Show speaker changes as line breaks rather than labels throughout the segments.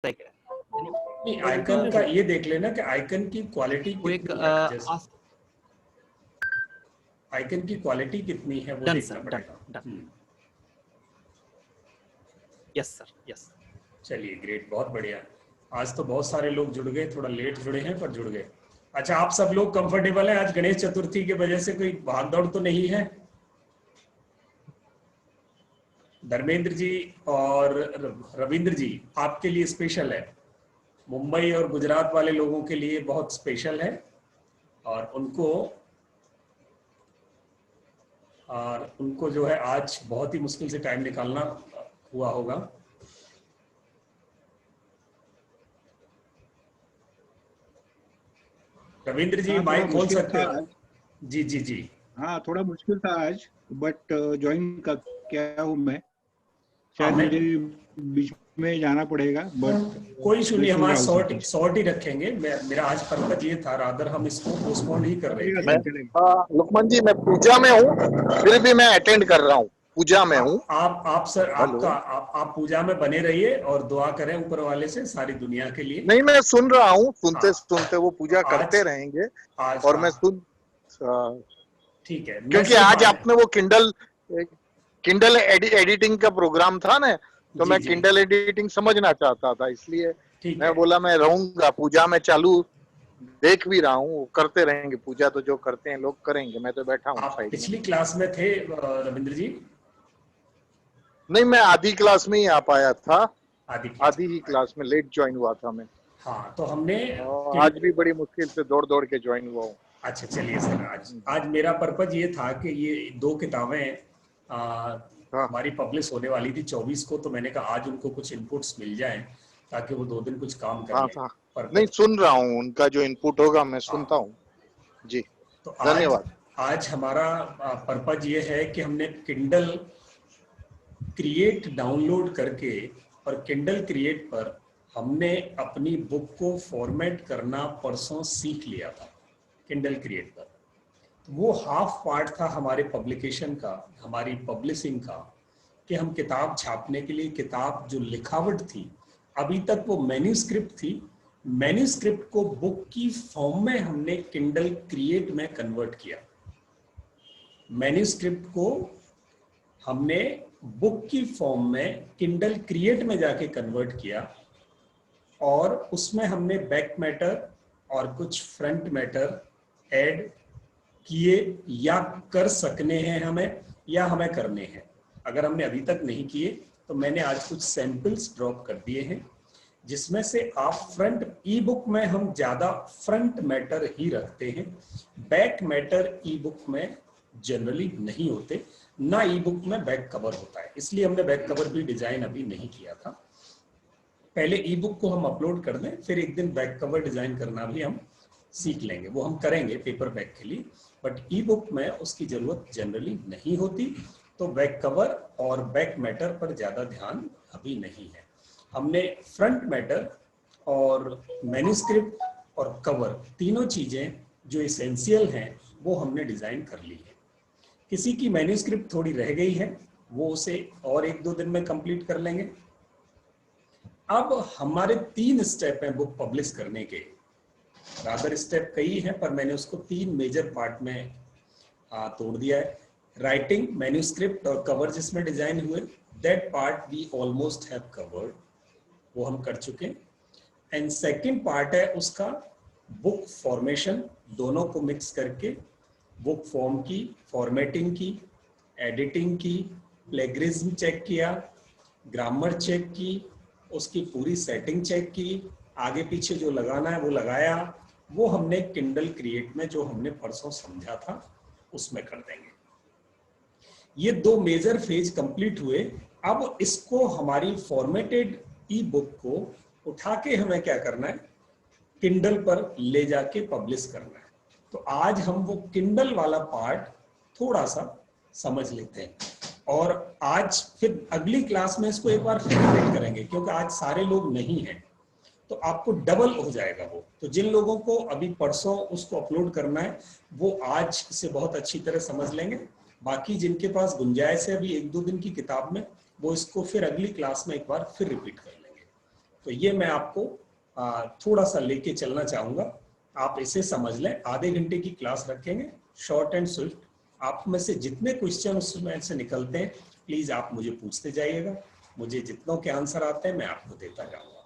नहीं, आइकन का ये देख लेना कि आइकन की क्वालिटी कितनी है, जैसे आइकन की क्वालिटी कितनी है वो देखना पड़ेगा।
Yes sir, yes.
चलिए ग्रेट, बहुत बढ़िया। आज तो बहुत सारे लोग जुड़ गए, थोड़ा लेट जुड़े हैं पर जुड़ गए। अच्छा, आप सब लोग कंफर्टेबल हैं? आज गणेश चतुर्थी की वजह से कोई भागदौड़ तो नहीं है? धर्मेंद्र जी और रविंद्र जी, आपके लिए स्पेशल है, मुंबई और गुजरात वाले लोगों के लिए बहुत स्पेशल है, और उनको जो है आज बहुत ही मुश्किल से टाइम निकालना हुआ होगा। रविंद्र जी माइक खोल सकते हो? जी जी जी।
हाँ, थोड़ा मुश्किल था आज, बट ज्वाइन का क्या हूँ मैं, शायद मुझे बीच में जाना पड़ेगा, बट
कोई इशू नहीं, हमारा शॉर्ट ही रखेंगे। मेरा आज पर्पज ये था, रादर हम इसको पोस्टपोन ही कर रहे थे।
लुकमान जी, मैं पूजा में हूँ, फिर भी मैं अटेंड कर रहा हूँ, पूजा में हूँ।
आप सर, आप पूजा में बने रहिए और दुआ करें ऊपर वाले से सारी दुनिया के लिए।
नहीं, मैं सुन रहा हूँ, सुनते वो पूजा करते रहेंगे, और मैं सुन,
ठीक है,
क्योंकि आज आपने वो किंडल एडिटिंग का प्रोग्राम था ना, तो मैं किंडल एडिटिंग समझना चाहता था, इसलिए मैं बोला मैं रहूंगा पूजा में, चालू देख भी रहा हूँ, करते रहेंगे पूजा, तो जो करते हैं लोग करेंगे, मैं तो बैठा हूँ साइड में।
पिछली क्लास में थे रविंद्र जी?
नहीं, मैं आधी क्लास में ही आ पाया था,
आधी
ही क्लास में लेट ज्वाइन हुआ था मैं।
हाँ, तो हमने
आज भी बड़ी मुश्किल से दौड़ के ज्वाइन हुआ हूँ।
अच्छा, चलिए सर, आज मेरा पर्पज ये था कि ये 2 किताबें हमारी पब्लिश होने वाली थी 24 को, तो मैंने कहा आज उनको कुछ इनपुट्स मिल जाएं ताकि वो 2 दिन कुछ काम कर लें।
नहीं, सुन रहा हूँ, उनका जो इनपुट होगा मैं सुनता हूँ जी।
तो
धन्यवाद।
आज हमारा पर्पज ये है कि हमने किंडल क्रिएट डाउनलोड करके, और किंडल क्रिएट पर हमने अपनी बुक को फॉर्मेट करना परसों सीख लिया था किंडल क्रिएट पर। वो हाफ पार्ट था हमारे पब्लिकेशन का, हमारी पब्लिशिंग का, कि हम किताब छापने के लिए, किताब जो लिखावट थी, अभी तक वो मैन्यूस्क्रिप्ट थी, मैन्यूस्क्रिप्ट को बुक की फॉर्म में हमने किंडल क्रिएट में कन्वर्ट किया। मैन्यूस्क्रिप्ट को हमने बुक की फॉर्म में किंडल क्रिएट में जाके कन्वर्ट किया, और उसमें हमने बैक मैटर और कुछ फ्रंट मैटर ऐड किए, या कर सकने हैं हमें, या हमें करने हैं। अगर हमने अभी तक नहीं किए तो मैंने आज कुछ सैंपल्स ड्रॉप कर दिए हैं, जिसमें से आप फ्रंट, ई बुक में हम ज्यादा फ्रंट मैटर ही रखते हैं, बैक मैटर ई बुक में जनरली नहीं होते, ना ई बुक में बैक कवर होता है, इसलिए हमने बैक कवर भी डिजाइन अभी नहीं किया था। पहले ई बुक को हम अपलोड कर दें, फिर एक दिन बैक कवर डिजाइन करना भी हम सीख लेंगे, वो हम करेंगे पेपर बैक के लिए, बट ई बुक में उसकी जरूरत जनरली नहीं होती, तो बैक कवर और बैक मैटर पर ज्यादा ध्यान अभी नहीं है। हमने फ्रंट मैटर और मैन्यूस्क्रिप्ट और कवर, तीनों चीजें जो एसेंशियल हैं वो हमने डिजाइन कर ली है। किसी की मैन्यूस्क्रिप्ट थोड़ी रह गई है, वो उसे और 1-2 दिन में कंप्लीट कर लेंगे। अब हमारे 3 स्टेप हैं बुक पब्लिश करने के, रादर स्टेप कई हैं पर मैंने उसको 3 मेजर पार्ट में तोड़ दिया है। राइटिंग, मैन्यूस्क्रिप्ट और कवर जिसमें डिजाइन हुए, that part we almost have covered, वो हम कर चुके हैं। एंड सेकंड पार्ट है उसका बुक फॉर्मेशन, दोनों को मिक्स करके बुक फॉर्म की, फॉर्मेटिंग की, एडिटिंग की, प्लेगरिज्म चेक किया, ग्रामर चेक की, उसकी पूरी सेटिंग चेक की, आगे पीछे जो लगाना है वो लगाया, वो हमने किंडल क्रिएट में जो हमने परसों समझा था उसमें कर देंगे। ये 2 मेजर फेज कंप्लीट हुए। अब इसको हमारी फॉर्मेटेड ई बुक को उठा के हमें क्या करना है, किंडल पर ले जाके पब्लिश करना है। तो आज हम वो किंडल वाला पार्ट थोड़ा सा समझ लेते हैं, और आज फिर अगली क्लास में इसको एक बार फिर रिपीट करेंगे, क्योंकि आज सारे लोग नहीं हैं तो आपको डबल हो जाएगा वो। तो जिन लोगों को अभी परसों उसको अपलोड करना है वो आज से बहुत अच्छी तरह समझ लेंगे, बाकी जिनके पास गुंजाइश है अभी 1-2 दिन की किताब में, वो इसको फिर अगली क्लास में एक बार फिर रिपीट कर लेंगे। तो ये मैं आपको थोड़ा सा लेके चलना चाहूँगा। आप इसे समझ लें। आधे घंटे की क्लास रखेंगे, शॉर्ट एंड स्विफ्ट। आप में से जितने क्वेश्चन उसमें से निकलते हैं प्लीज़ आप मुझे पूछते जाइएगा। मुझे जितनों के आंसर आते हैं मैं आपको देता जाऊँगा।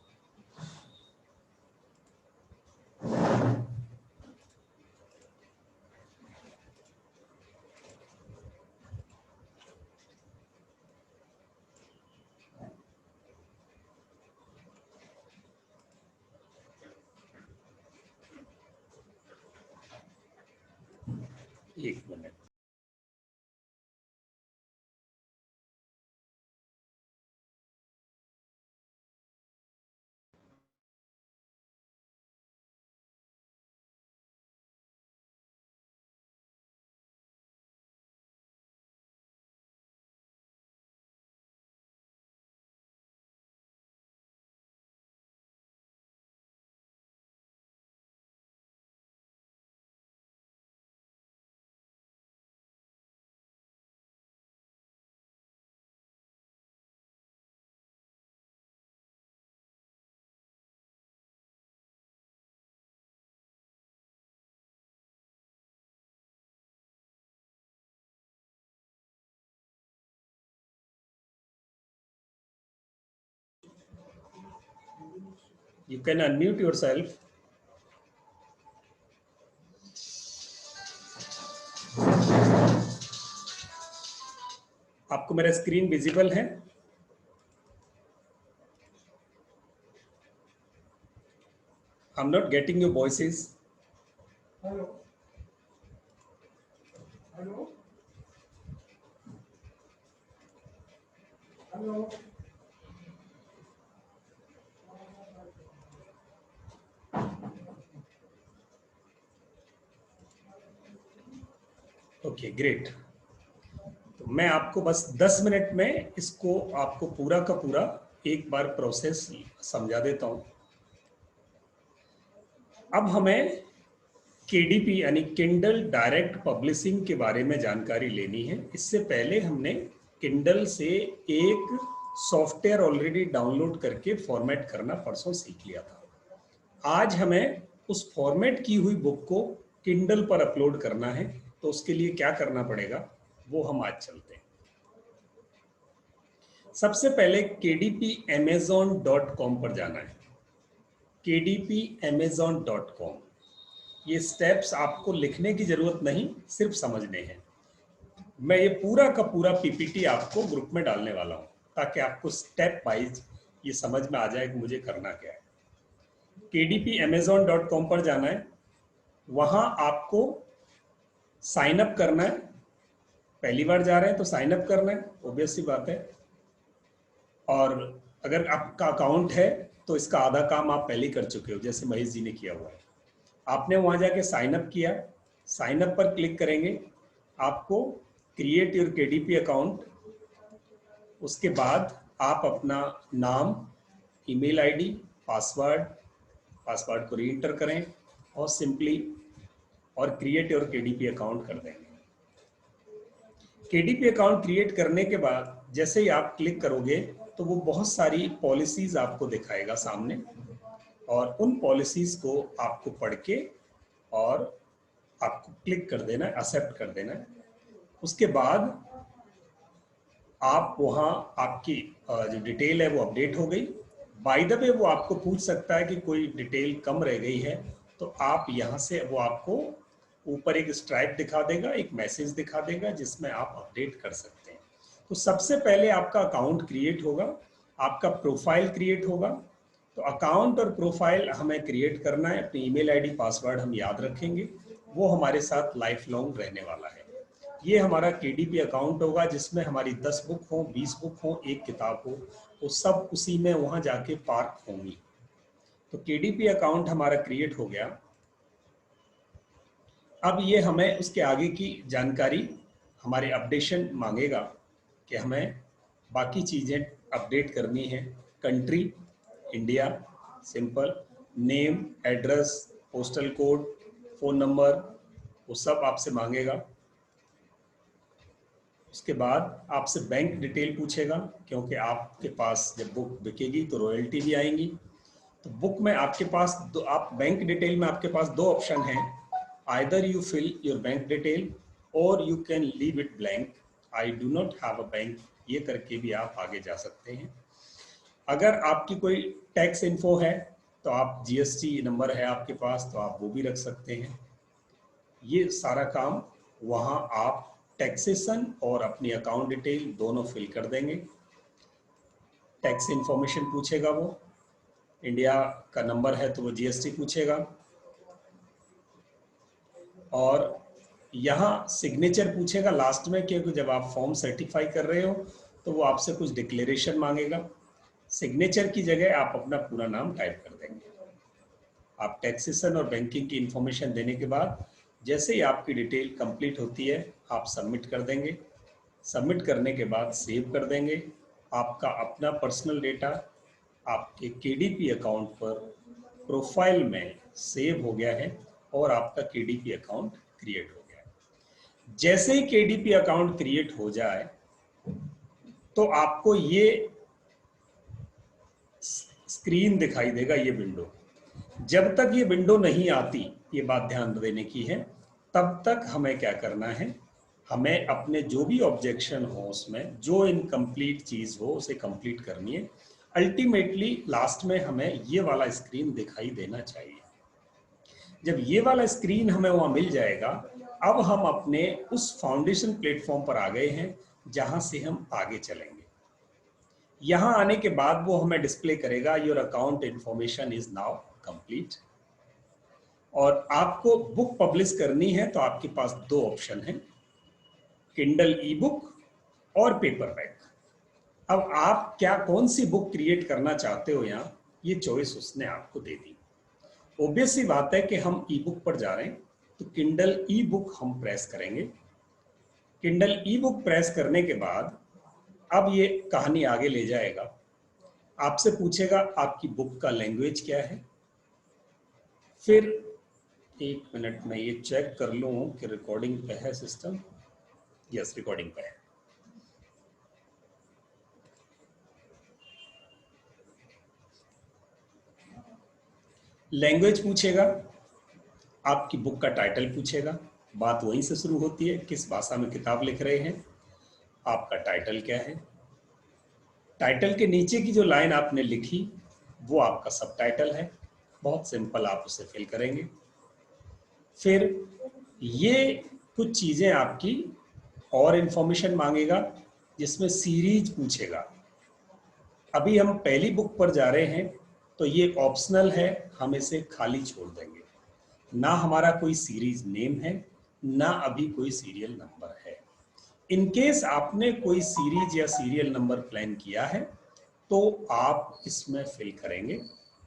एक minute. You can unmute yourself. आपको मेरा स्क्रीन विजिबल है? I'm not getting your voices.
Hello. Hello. Hello.
Okay great. तो मैं आपको बस 10 मिनट में इसको आपको पूरा का पूरा एक बार प्रोसेस समझा देता हूं। अब हमें केडीपी यानी किंडल डायरेक्ट पब्लिशिंग के बारे में जानकारी लेनी है। इससे पहले हमने किंडल से एक सॉफ्टवेयर ऑलरेडी डाउनलोड करके फॉर्मेट करना परसों सीख लिया था। आज हमें उस फॉर्मेट की हुई बुक को किंडल पर अपलोड करना है। तो उसके लिए क्या करना पड़ेगा वो हम आज चलते हैं। सबसे पहले kdpamazon.com पर जाना है। kdpamazon.com। ये स्टेप्स आपको लिखने की जरूरत नहीं, सिर्फ समझने हैं। मैं ये पूरा का पूरा पीपीटी आपको ग्रुप में डालने वाला हूं ताकि आपको स्टेप वाइज ये समझ में आ जाए कि मुझे करना क्या है। kdpamazon.com पर जाना है। वहां आपको साइन अप करना है। पहली बार जा रहे हैं तो साइन अप करना है, ऑब्वियस सी बात है। और अगर आपका अकाउंट है तो इसका आधा काम आप पहले कर चुके हो, जैसे महेश जी ने किया हुआ है। आपने वहां जाके साइन अप किया। साइन अप पर क्लिक करेंगे, आपको क्रिएट योर केडीपी अकाउंट। उसके बाद आप अपना नाम, ईमेल आईडी, पासवर्ड को री एंटर करें और सिंपली और क्रिएट योर केडीपी अकाउंट कर देंगे। केडीपी अकाउंट क्रिएट करने के बाद जैसे ही आप क्लिक करोगे तो वो बहुत सारी पॉलिसीज आपको दिखाएगा सामने, और उन पॉलिसीज को आपको पढ़ के और आपको क्लिक कर देना है, एक्सेप्ट कर देना है। उसके बाद आप वहाँ आपकी जो डिटेल है वो अपडेट हो गई। बाय द वे वो आपको पूछ सकता है कि कोई डिटेल कम रह गई है, तो आप यहाँ से वो आपको ऊपर एक स्ट्राइप दिखा देगा, एक मैसेज दिखा देगा जिसमें आप अपडेट कर सकते हैं। तो सबसे पहले आपका अकाउंट क्रिएट होगा, आपका प्रोफाइल क्रिएट होगा। तो अकाउंट और प्रोफाइल हमें क्रिएट करना है। अपनी ईमेल आईडी, पासवर्ड हम याद रखेंगे, वो हमारे साथ लाइफ लॉन्ग रहने वाला है। ये हमारा केडीपी अकाउंट होगा जिसमें हमारी 10 बुक हो, 20 बुक हो, एक किताब हो, वो सब उसी में वहाँ जाके पार्क होंगी। तो केडीपी अकाउंट हमारा क्रिएट हो गया। अब ये हमें उसके आगे की जानकारी, हमारे अपडेशन मांगेगा कि हमें बाकी चीज़ें अपडेट करनी है। Country India, simple, name, address, postal code, phone number, वो सब आपसे मांगेगा। उसके बाद आपसे बैंक डिटेल पूछेगा, क्योंकि आपके पास जब बुक बिकेगी तो रॉयल्टी भी आएंगी। तो बुक में आपके पास दो, आप बैंक डिटेल में आपके पास दो ऑप्शन हैं, either you fill your bank detail और you can leave it blank, I do not have a bank, ये करके भी आप आगे जा सकते हैं। अगर आपकी कोई टैक्स इन्फो है तो आप जीएसटी नंबर है आपके पास तो आप वो भी रख सकते हैं। ये सारा काम वहाँ आप टैक्सेशन और अपनी अकाउंट डिटेल दोनों फिल कर देंगे। टैक्स इन्फॉर्मेशन पूछेगा, वो इंडिया का नंबर है तो वो जीएसटी पूछेगा, और यहाँ सिग्नेचर पूछेगा लास्ट में, क्योंकि जब आप फॉर्म सर्टिफाई कर रहे हो तो वो आपसे कुछ डिक्लेरेशन मांगेगा। सिग्नेचर की जगह आप अपना पूरा नाम टाइप कर देंगे। आप टैक्सेशन और बैंकिंग की इंफॉर्मेशन देने के बाद जैसे ही आपकी डिटेल कंप्लीट होती है आप सबमिट कर देंगे। सबमिट करने के बाद सेव कर देंगे। आपका अपना पर्सनल डेटा आपके केडीपी अकाउंट पर प्रोफाइल में सेव हो गया है और आपका केडीपी अकाउंट क्रिएट हो गया है। जैसे ही केडीपी अकाउंट क्रिएट हो जाए तो आपको ये स्क्रीन दिखाई देगा, ये विंडो। जब तक ये विंडो नहीं आती, ये बात ध्यान देने की है, तब तक हमें क्या करना है, हमें अपने जो भी ऑब्जेक्शन हो उसमें जो इनकम्प्लीट चीज हो उसे कंप्लीट करनी है। अल्टीमेटली लास्ट में हमें ये वाला स्क्रीन दिखाई देना चाहिए। जब ये वाला स्क्रीन हमें वहां मिल जाएगा, अब हम अपने उस फाउंडेशन प्लेटफॉर्म पर आ गए हैं जहां से हम आगे चलेंगे। यहां आने के बाद वो हमें डिस्प्ले करेगा your account information is now complete. और आपको बुक पब्लिश करनी है तो आपके पास दो ऑप्शन हैं, किंडल ई बुक और पेपरबैक। अब आप क्या कौन सी बुक क्रिएट करना चाहते हो, यहाँ ये चॉइस उसने आपको दे दी। ऑब्वियस सी बात है कि हम ई बुक पर जा रहे हैं तो किंडल ई बुक हम प्रेस करेंगे। किंडल ई बुक प्रेस करने के बाद अब ये कहानी आगे ले जाएगा। आपसे पूछेगा आपकी बुक का लैंग्वेज क्या है। फिर एक मिनट में ये चेक कर लूं कि रिकॉर्डिंग पे है सिस्टम। यस, रिकॉर्डिंग पे है। लैंग्वेज पूछेगा, आपकी बुक का टाइटल पूछेगा, बात वहीं से शुरू होती है, किस भाषा में किताब लिख रहे हैं, आपका टाइटल क्या है। टाइटल के नीचे की जो लाइन आपने लिखी वो आपका सब टाइटल है। बहुत सिंपल, आप उसे फिल करेंगे। फिर ये कुछ चीजें आपकी और इंफॉर्मेशन मांगेगा, जिसमें सीरीज पूछेगा। अभी हम पहली बुक पर जा रहे हैं तो ये ऑप्शनल है, हम इसे खाली छोड़ देंगे। ना हमारा कोई सीरीज नेम है, ना अभी कोई सीरियल नंबर है। इन केस आपने कोई सीरीज या सीरियल नंबर प्लान किया है तो आप इसमें फिल करेंगे,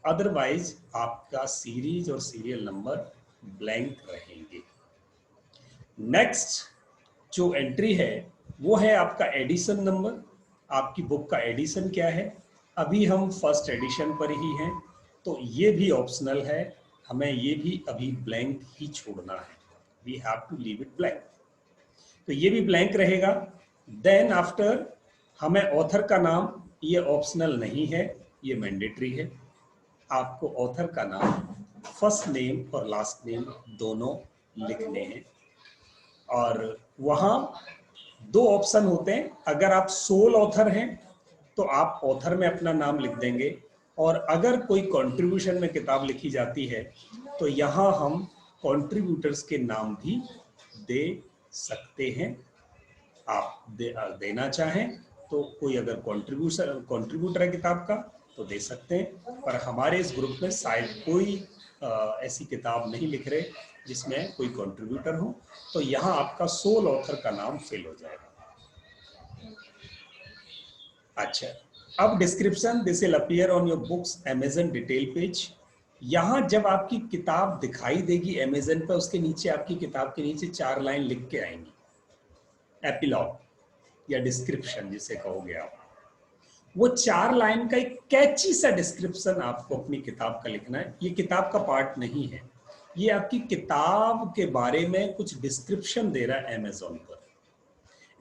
अदरवाइज आपका सीरीज और सीरियल नंबर ब्लैंक रहेंगे। नेक्स्ट जो एंट्री है वो है आपका एडिशन नंबर। आपकी बुक का एडिशन क्या है, अभी हम फर्स्ट एडिशन पर ही हैं तो ये भी ऑप्शनल है, हमें ये भी अभी ब्लैंक ही छोड़ना है। We have to leave it blank, तो ये भी ब्लैंक रहेगा। देन आफ्टर हमें ऑथर का नाम, ये ऑप्शनल नहीं है, ये मैंडेटरी है। आपको ऑथर का नाम फर्स्ट नेम और लास्ट नेम दोनों लिखने हैं। और वहाँ दो ऑप्शन होते हैं, अगर आप सोल ऑथर हैं तो आप ऑथर में अपना नाम लिख देंगे, और अगर कोई कंट्रीब्यूशन में किताब लिखी जाती है तो यहाँ हम कंट्रीब्यूटर्स के नाम भी दे सकते हैं। आप देना चाहें तो कोई अगर कंट्रीब्यूटर है किताब का तो दे सकते हैं, पर हमारे इस ग्रुप में शायद कोई ऐसी किताब नहीं लिख रहे जिसमें कोई कंट्रीब्यूटर हो, तो यहाँ आपका सोल ऑथर का नाम फिल हो जाएगा। अच्छा, अब description, this will appear on your books Amazon detail page. यहाँ जब आपकी किताब दिखाई देगी अमेजन पर, उसके नीचे आपकी किताब के नीचे 4 लाइन लिख के आएंगी, एपिलॉग या डिस्क्रिप्शन जिसे कहोगे आप। वो 4 लाइन का एक कैची सा डिस्क्रिप्शन आपको अपनी किताब का लिखना है। ये किताब का पार्ट नहीं है, ये आपकी किताब के बारे में कुछ डिस्क्रिप्शन दे रहा है अमेजोन पर।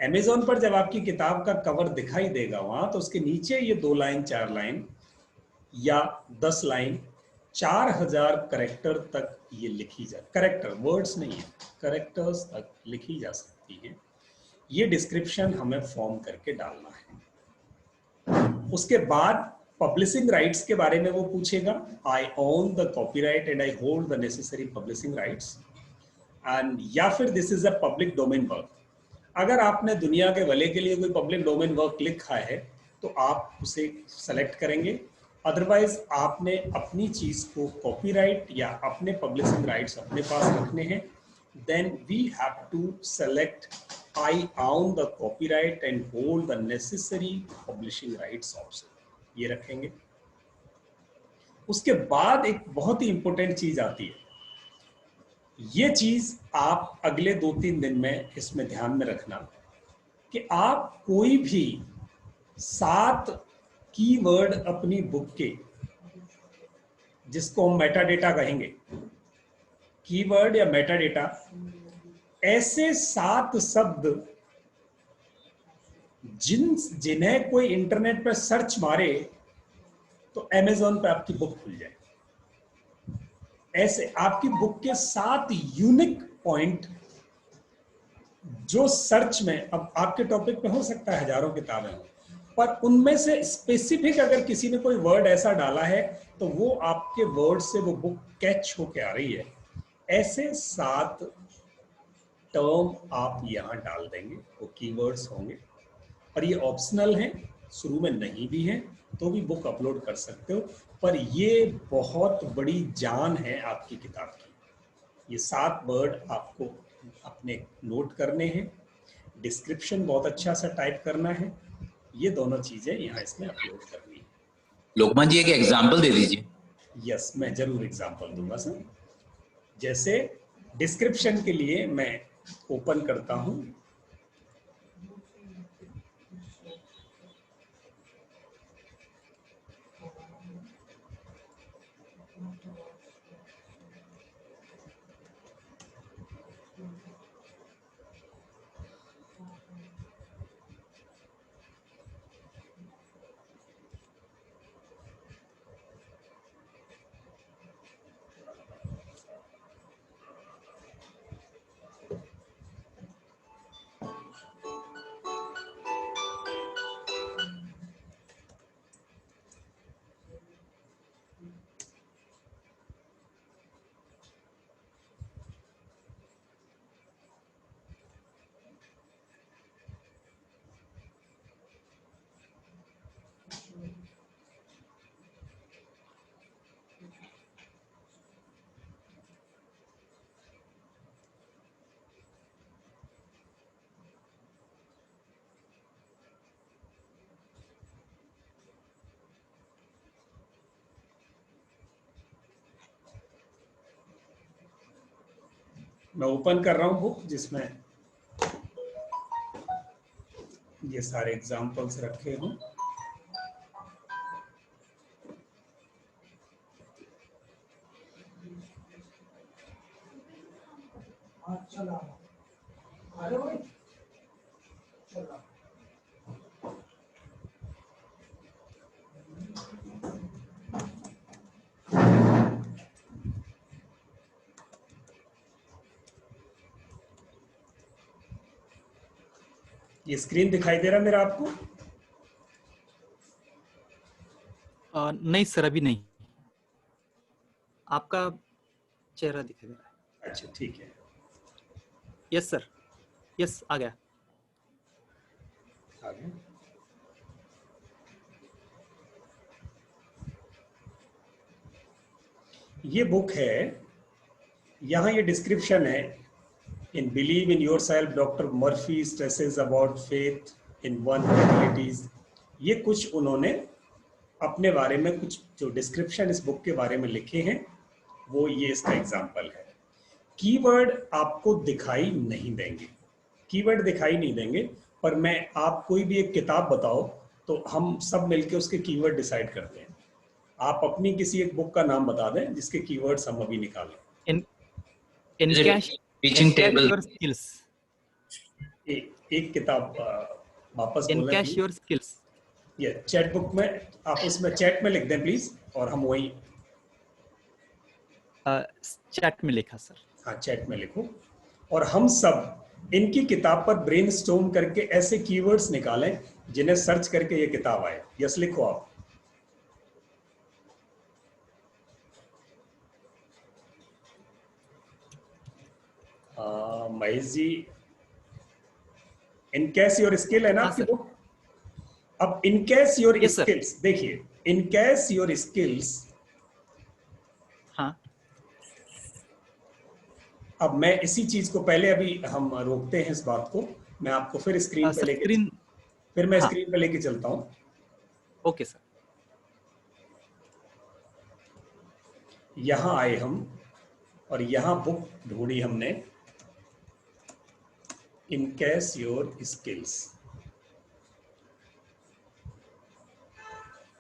अमेजोन पर जब आपकी किताब का कवर दिखाई देगा वहां, तो उसके नीचे ये 2 लाइन 4 लाइन या 10 लाइन 4000 करेक्टर तक ये लिखी जा, करेक्टर वर्ड्स नहीं है, करेक्टर्स तक लिखी जा सकती है। ये डिस्क्रिप्शन हमें फॉर्म करके डालना है। उसके बाद पब्लिशिंग राइट्स के बारे में वो पूछेगा, I own the copyright and I hold the necessary publishing rights and, या फिर this is a public domain work. अगर आपने दुनिया के भले के लिए कोई पब्लिक डोमेन वर्क लिखा है तो आप उसे सेलेक्ट करेंगे, अदरवाइज आपने अपनी चीज को कॉपीराइट या अपने पब्लिशिंग राइट्स अपने पास रखने हैं, then we have to select I own the copyright and hold the necessary publishing rights also, ये रखेंगे। उसके बाद एक बहुत ही इंपॉर्टेंट चीज आती है, ये चीज आप अगले 2-3 दिन में इसमें ध्यान में रखना कि आप कोई भी 7 कीवर्ड अपनी बुक के, जिसको हम मेटा डेटा कहेंगे, कीवर्ड या मेटा डेटा, ऐसे 7 शब्द जिन्हें कोई इंटरनेट पर सर्च मारे तो अमेज़न पे आपकी बुक खुल जाए। ऐसे आपकी बुक के 7 यूनिक पॉइंट जो सर्च में, अब आपके टॉपिक पे हो सकता है हजारों किताबें हो, पर उनमें से स्पेसिफिक अगर किसी ने कोई वर्ड ऐसा डाला है तो वो आपके वर्ड से वो बुक कैच होके आ रही है। ऐसे 7 टर्म आप यहां डाल देंगे, वो कीवर्ड्स होंगे, और ये ऑप्शनल हैं, शुरू में नहीं भी हैं तो भी बुक अपलोड कर सकते हो, पर ये बहुत बड़ी जान है आपकी किताब की। ये 7 वर्ड आपको अपने नोट करने हैं, डिस्क्रिप्शन बहुत अच्छा सा टाइप करना है, ये दोनों चीजें यहाँ इसमें अपलोड करनी है।
लोकमान जी एक एग्जाम्पल दे दीजिए।
यस, मैं जरूर एग्जाम्पल दूंगा सर। जैसे डिस्क्रिप्शन के लिए मैं ओपन करता हूं, मैं ओपन कर रहा हूं बुक जिसमें ये सारे एग्जाम्पल्स रखे हों।
चला अरे भाई चला
ये स्क्रीन दिखाई दे रहा मेरा आपको?
नहीं सर, अभी नहीं, आपका चेहरा दिखाई दे रहा है।
अच्छा ठीक है।
यस सर, यस आ गया।
आगे ये बुक है, यहाँ ये डिस्क्रिप्शन है। In Believe in Yourself, Dr. Murphy stresses about faith in one abilities। ये कुछ उन्होंने अपने बारे में कुछ जो डिस्क्रिप्शन इस बुक के बारे में लिखे हैं, वो ये इसका एग्जाम्पल है। कीवर्ड आपको दिखाई नहीं देंगे, कीवर्ड दिखाई नहीं देंगे, पर मैं आप कोई भी एक किताब बताओ तो हम सब मिलके उसके कीवर्ड डिसाइड करते हैं। आप अपनी किसी एक बुक का नाम बता दें जिसके कीवर्ड्स हम अभी निकालें।
टीचिंग टेबल,
स्किल्स,
एक किताब वापस बोलना
एनकैश योर स्किल्स।
ये चैट बुक में आप उसमें चैट में लिख दें प्लीज, और हम वही
चैट में लिखा सर।
हाँ चैट में लिखो, और हम सब इनकी किताब पर ब्रेनस्टॉर्म करके ऐसे कीवर्ड्स निकालें जिन्हें सर्च करके ये किताब आए। यस लिखो आप। Mahesh ji, in case your skill है ना आपकी बुक। अब इन केस योर स्किल्स देखिए, इन केस योर स्किल्स।
हाँ,
अब मैं इसी चीज को पहले अभी हम रोकते हैं इस बात को, मैं आपको फिर स्क्रीन पे लेके फिर मैं स्क्रीन पे लेके चलता हूं।
Okay sir.
यहां आए हम और यहां बुक ढूंढी हमने, इन केस योर स्किल्स।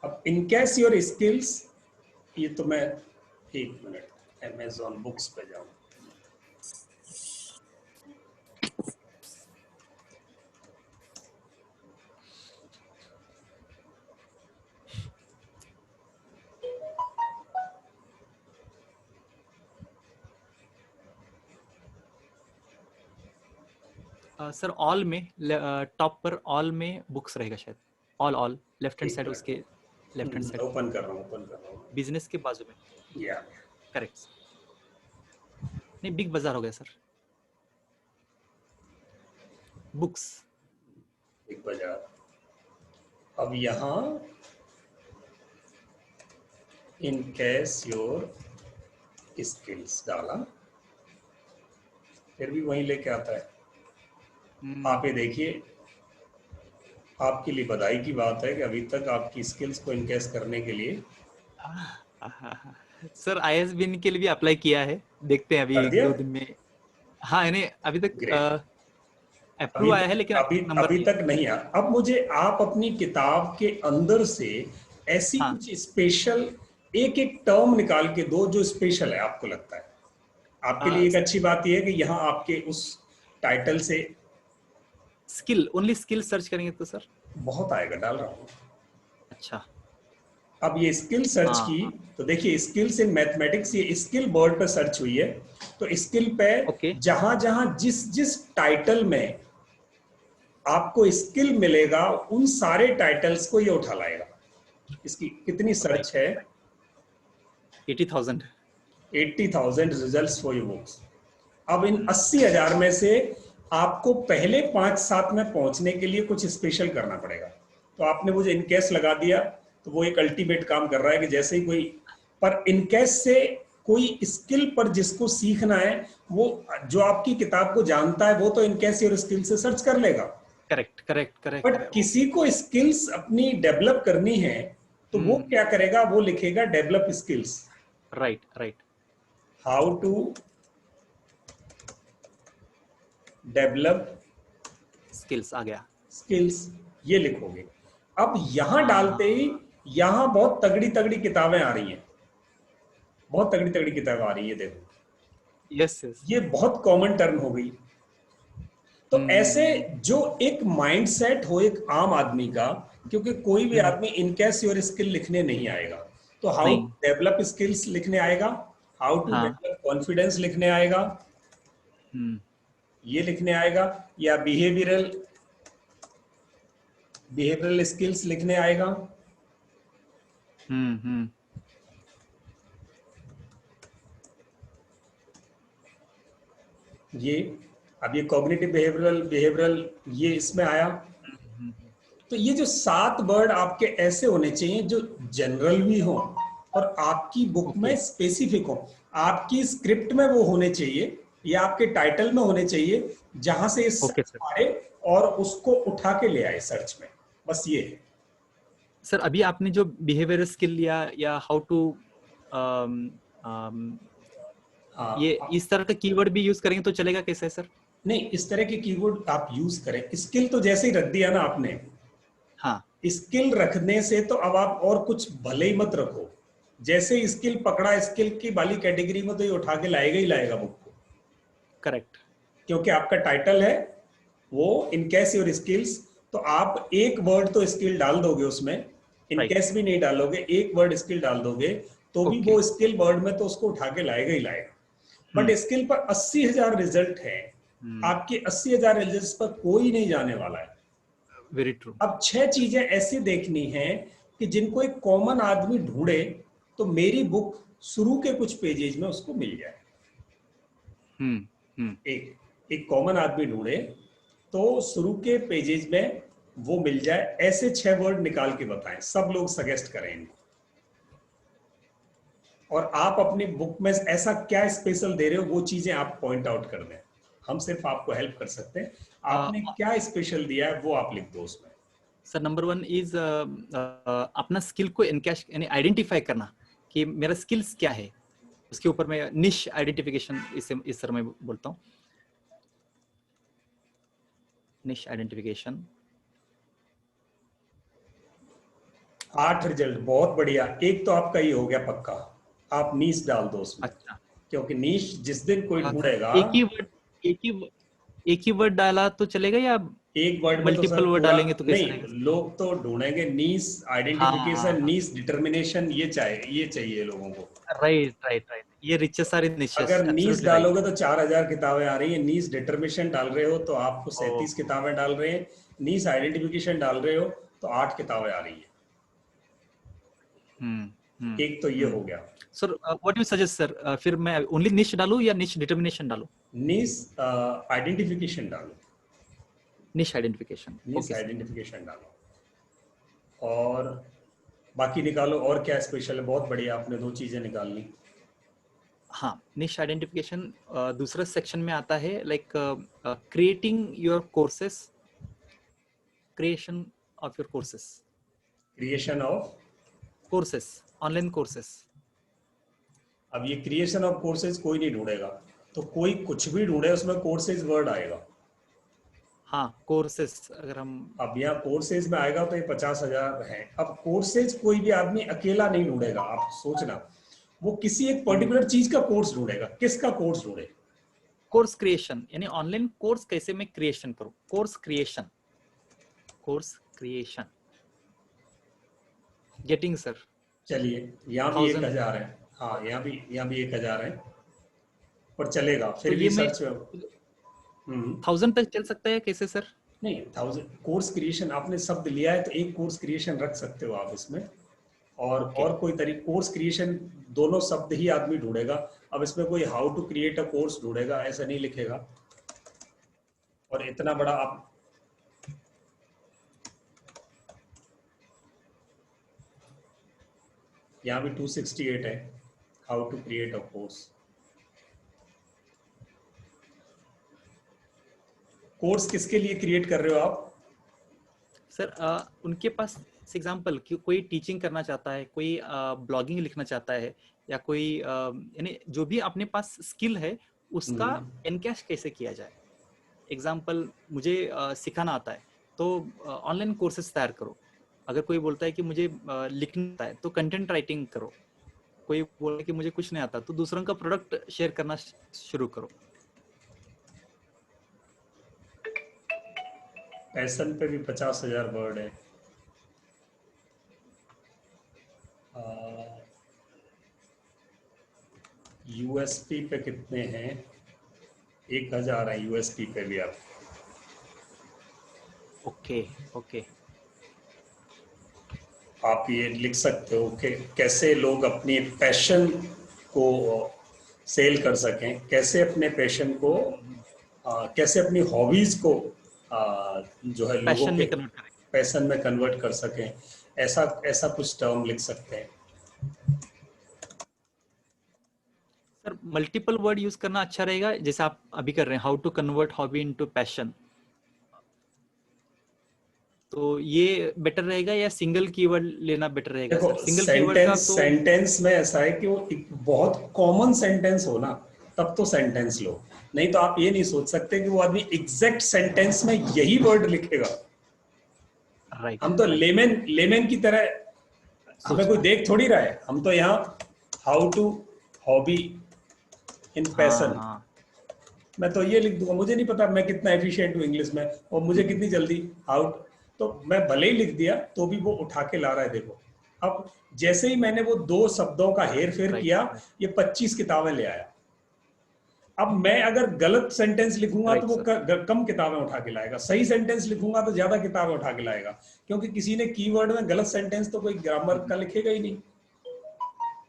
अब इन केस योर स्किल्स, ये तो मैं एक मिनट अमेज़न बुक्स पे जाऊं।
सर ऑल में टॉप पर ऑल में बुक्स रहेगा शायद। ऑल लेफ्ट हैंड साइड, उसके लेफ्ट हैंड साइड
ओपन कर रहा हूँ
बिजनेस के बाजू में।
या
करेक्ट। नहीं, बिग बाजार हो गया सर। बुक्स,
बिग बाजार। अब यहाँ इन केस योर स्किल्स डाला, फिर भी वहीं लेके आता है। आप ये देखिए, आपके लिए बधाई की बात है कि अभी तक आपकी स्किल्स को इनकेस करने के लिए
सर आईएसबीएन के लिए भी अप्लाई किया है, देखते हैं अभी
कर दिया?
1-2 दिन में। हाँ, यानी अभी तक अप्रूव आया है, लेकिन
अभी तक नहीं आया। अब मुझे आप अपनी किताब के अंदर से ऐसी कुछ स्पेशल एक एक टर्म निकाल के दो जो स्पेशल है आपको लगता है। आपके लिए एक अच्छी बात यह है कि यहाँ आपके उस टाइटल से
स्किल, ओनली स्किल सर्च करेंगे तो सर
बहुत आएगा, डाल रहा हूँ।
अच्छा,
अब ये स्किल सर्च की तो देखिए, स्किल्स इन मैथमेटिक्स, ये स्किल वर्ड पे सर्च हुई है, तो स्किल पे जहां जहां जिस जिस टाइटल में आपको स्किल मिलेगा उन सारे टाइटल्स को ये उठा लाएगा। इसकी कितनी सर्च है? 80,000 रिजल्ट्स फॉर योर बुक्स। अब इन 80,000 में से आपको पहले 5-7 में पहुंचने के लिए कुछ स्पेशल करना पड़ेगा। तो आपने मुझे इनकेस लगा दिया, तो वो एक अल्टीमेट काम कर रहा है कि जैसे ही कोई पर इनकेस से कोई स्किल पर जिसको सीखना है, वो जो आपकी किताब को जानता है वो तो इनकेस योर स्किल से सर्च कर लेगा।
करेक्ट।
बट किसी को स्किल्स अपनी डेवलप करनी है तो वो क्या करेगा? वो लिखेगा develop skills.
Right.
How to develop
skills आ गया,
स्किल्स, ये लिखोगे। अब यहां डालते ही यहां बहुत तगड़ी तगड़ी किताबें आ रही हैं, बहुत तगड़ी तगड़ी किताबें आ रही है। देखो,
यस,
ये बहुत कॉमन टर्म हो गई। तो ऐसे जो एक माइंडसेट हो एक आम आदमी का, क्योंकि कोई भी आदमी इनकेस योर स्किल लिखने नहीं आएगा, तो हाउ टू डेवलप स्किल्स लिखने आएगा, हाउ टू डेवलप कॉन्फिडेंस लिखने आएगा, ये लिखने आएगा, या बिहेवियरल स्किल्स लिखने आएगा। ये अब ये कॉग्निटिव बिहेवियरल ये इसमें आया। तो ये जो 7 वर्ड आपके ऐसे होने चाहिए जो जनरल भी हो और आपकी बुक में स्पेसिफिक हो, आपकी स्क्रिप्ट में वो होने चाहिए या आपके टाइटल में होने चाहिए, जहां से मारे और उसको उठा के ले आए सर्च में। बस ये है
सर। अभी आपने जो बिहेवियर स्किल लिया या हाउ टू ये इस तरह का कीवर्ड भी यूज करेंगे तो चलेगा कैसे सर?
नहीं, इस तरह के कीवर्ड आप यूज करें। स्किल तो जैसे ही रख दिया ना आपने, स्किल रखने से तो अब आप और कुछ भले ही मत रखो, जैसे स्किल पकड़ा स्किल की वाली कैटेगरी में, तो ये उठा के लाएगा ही लाएगा बुक को।
करेक्ट,
क्योंकि आपका टाइटल है वो इनकेस योर स्किल्स, तो आप एक वर्ड तो स्किल डाल दोगे उसमें, इनकेस भी नहीं डालोगे, एक वर्ड स्किल डाल दोगे तो भी वो स्किल वर्ड में तो उसको उठा के लाएगा ही लाएगा। बट स्किल पर 80,000 रिजल्ट है, आपके 80,000 रिजल्ट पर कोई नहीं जाने वाला है।
Very true.
अब 6 चीजें ऐसी देखनी है कि जिनको एक कॉमन आदमी ढूंढे तो मेरी बुक शुरू के कुछ पेजेज में उसको मिल जाए। एक कॉमन आदमी ढूंढे तो शुरू के पेजेज में वो मिल जाए। ऐसे 6 वर्ड निकाल के बताएं, सब लोग सजेस्ट करें इनको। और आप अपनी बुक में ऐसा क्या स्पेशल दे रहे हो वो चीजें आप पॉइंट आउट कर दें, हम सिर्फ आपको हेल्प कर सकते हैं। आपने क्या स्पेशल दिया है वो आप लिख दो उसमें।
सर नंबर 1 इज अपना स्किल को इनकैश यानी आइडेंटिफाई करना कि मेरा स्किल्स क्या है, उसके ऊपर मैं निश आइडेंटिफिकेशन इस तरह मैं बोलता हूँ, निश आइडेंटिफिकेशन।
8 रिजल्ट बहुत बढ़िया। एक तो आपका ये हो गया पक्का, आप नीश डाल दो उसमें।
अच्छा,
क्योंकि नीश जिस दिन कोई ढूंढेगा,
एक ही वर्ड डाला तो चलेगा या
एक वर्ड में
मल्टीपल
तो
वर्ड डालेंगे तो कैसे
नहीं,
रहेगा?
लोग तो ढूंढेंगे नीश आइडेंटिफिकेशन, नीश डिटर्मिनेशन, ये चाहिए लोगों को।
राइट, ये रिचेस आर इन निशेस।
अगर नीश डालोगे तो 4,000 किताबें आ रही है, नीश डिटर्मिनेशन डाल रहे हो तो आपको 37 किताबें डाल रहे हैं, नीश आइडेंटिफिकेशन डाल रहे हो तो 8 किताबें आ रही है। एक तो ये हो गया।
Sir what you suggest sir, फिर मैं ओनली निश डालूं या निश डिटर्मिनेशन डालूं?
निश आइडेंटिफिकेशन डालो,
निश आइडेंटिफिकेशन।
निश आइडेंटिफिकेशन डालो और बाकी निकालो। और क्या स्पेशल है? बहुत बढ़िया, आपने 2 चीजें निकाल ली।
हाँ, निश आइडेंटिफिकेशन दूसरा सेक्शन में आता है, like creating your courses, creation of your courses,
creation of
courses, online courses.
अब ये क्रिएशन ऑफ कोर्सेज कोई नहीं ढूंढेगा, तो कोई कुछ भी ढूंढे उसमें कोर्सेज वर्ड आएगा।
हाँ, कोर्सेस अगर हम
अब यहाँ कोर्सेज में आएगा तो ये 50,000 है। अब कोर्सेज कोई भी आदमी अकेला नहीं ढूंढेगा, आप सोचना, वो किसी एक पर्टिकुलर चीज का कोर्स ढूंढेगा। किसका कोर्स ढूंढे?
कोर्स क्रिएशन, यानी ऑनलाइन कोर्स कैसे मैं क्रिएशन करूं, कोर्स क्रिएशन, गेटिंग सर।
चलिए यहाँ भी 1,000 है। हाँ, यहाँ भी 1,000 है, पर चलेगा फिर
तो
भी सर्च
1000 तक चल सकता है कैसे सर?
नहीं, 1000 कोर्स क्रिएशन आपने शब्द लिया है तो एक कोर्स क्रिएशन रख सकते हो आप इसमें। और कोई तरीका, कोर्स क्रिएशन दोनों शब्द ही आदमी ढूंढेगा। अब इसमें कोई how to create a course ढूंढेगा ऐसा नहीं लिखेगा। और इतना बड़ा आप यहाँ भी 268 है, how to create a course. Course किसके लिए क्रिएट कर रहे हो आप?
सर उनके पास एग्जांपल कि कोई टीचिंग करना चाहता है, कोई ब्लॉगिंग लिखना चाहता है, या कोई यानी जो भी अपने पास स्किल है उसका एनकैश कैसे किया जाए। एग्जांपल मुझे सिखाना आता है तो ऑनलाइन कोर्सेज तैयार करो। अगर कोई बोलता है कि मुझे लिखना आता है तो कंटेंट राइटिंग करो। कोई बोले कि मुझे कुछ नहीं आता तो दूसरों का प्रोडक्ट शेयर करना शुरू करो।
पैशन पे भी 50,000 वर्ड है। यूएसपी पे कितने हैं? 1,000 है यूएसपी पे भी। आप
ओके
आप ये लिख सकते हो कि कैसे लोग अपनी पैशन को सेल कर सकें, कैसे अपने पैशन को कैसे अपनी हॉबीज को जो है लोगों के पैशन में कन्वर्ट कर सकें। ऐसा कुछ टर्म लिख सकते हैं।
सर मल्टीपल वर्ड यूज करना अच्छा रहेगा, जैसे आप अभी कर रहे हैं, how to convert hobby into passion. तो ये बेटर रहेगा या सिंगल कीवर्ड लेना बेटर रहेगा?
देखो,
सिंगल कीवर्ड का तो
सेंटेंस में ऐसा है कि वो एक बहुत कॉमन सेंटेंस हो ना, तब तो सेंटेंस लो। नहीं तो आप ये नहीं सोच सकते कि वो आदमी एग्जैक्ट सेंटेंस में यही वर्ड लिखेगा। हम तो लेमन की तरह, हमें कोई देख थोड़ी रहा है। हम तो यहाँ how to hobby in passion, मैं तो ये लिख दूंगा। मुझे नहीं पता मैं कितना एफिशिएंट हूँ इंग्लिश में और मुझे कितनी जल्दी तो मैं भले ही लिख दिया तो भी वो उठा के ला रहा है। देखो अब जैसे ही मैंने वो 2 शब्दों का हेर फेर किया, ये 25 किताबें ले आया। अब मैं अगर गलत सेंटेंस लिखूंगा तो वो कम किताबें उठा के लाएगा, सही सेंटेंस लिखूंगा तो ज्यादा किताबें उठा के लाएगा, क्योंकि किसी ने कीवर्ड में गलत सेंटेंस तो कोई ग्रामर का लिखेगा ही नहीं।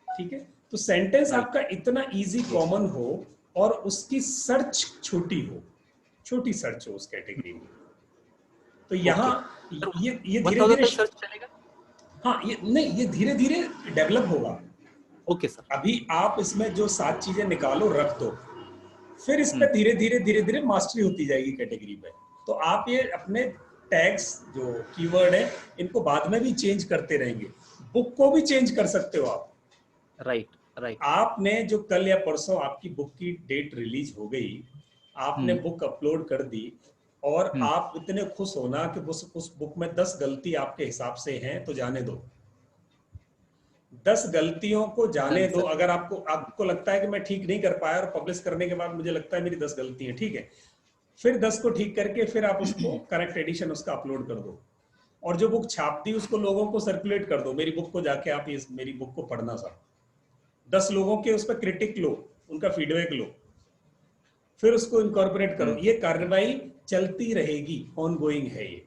ठीक है, तो सेंटेंस आपका इतना इजी कॉमन हो और उसकी सर्च छोटी हो, छोटी सर्च हो उस कैटेगरी में, तो यहाँ ये धीरे धीरे सर्च चलेगा। हाँ, ये नहीं, ये धीरे धीरे डेवलप होगा।
Okay sir.
अभी आप इसमें जो 7 चीजें निकालो रख दो, फिर इस पे धीरे धीरे मास्टरी होती जाएगी कैटेगरी पे। तो आप ये अपने टैग्स जो कीवर्ड है इनको बाद में भी चेंज करते रहेंगे, बुक को भी चेंज कर सकते हो आप।
राइट।
आपने जो कल या परसों आपकी बुक की डेट रिलीज हो गई, आपने बुक अपलोड कर दी और आप इतने खुश होना कि उस बुक में 10 गलती आपके हिसाब से हैं, तो जाने दो, 10 गलतियों को जाने दो। अगर आपको लगता है कि मैं ठीक नहीं कर पाया और पब्लिश करने के बाद मुझे लगता है मेरी 10 गलती है, ठीक है, फिर 10 को ठीक करके फिर आप उसको करेक्ट एडिशन उसका अपलोड कर दो, और जो बुक छाप दी उसको लोगों को सर्कुलेट कर दो, मेरी बुक को जाके आप इस मेरी बुक को पढ़ना सर, 10 लोगों के उस पर क्रिटिक लो, उनका फीडबैक लो, फिर उसको इनकॉर्पोरेट करो। ये कार्रवाई चलती रहेगी, ऑनगोइंग है ये।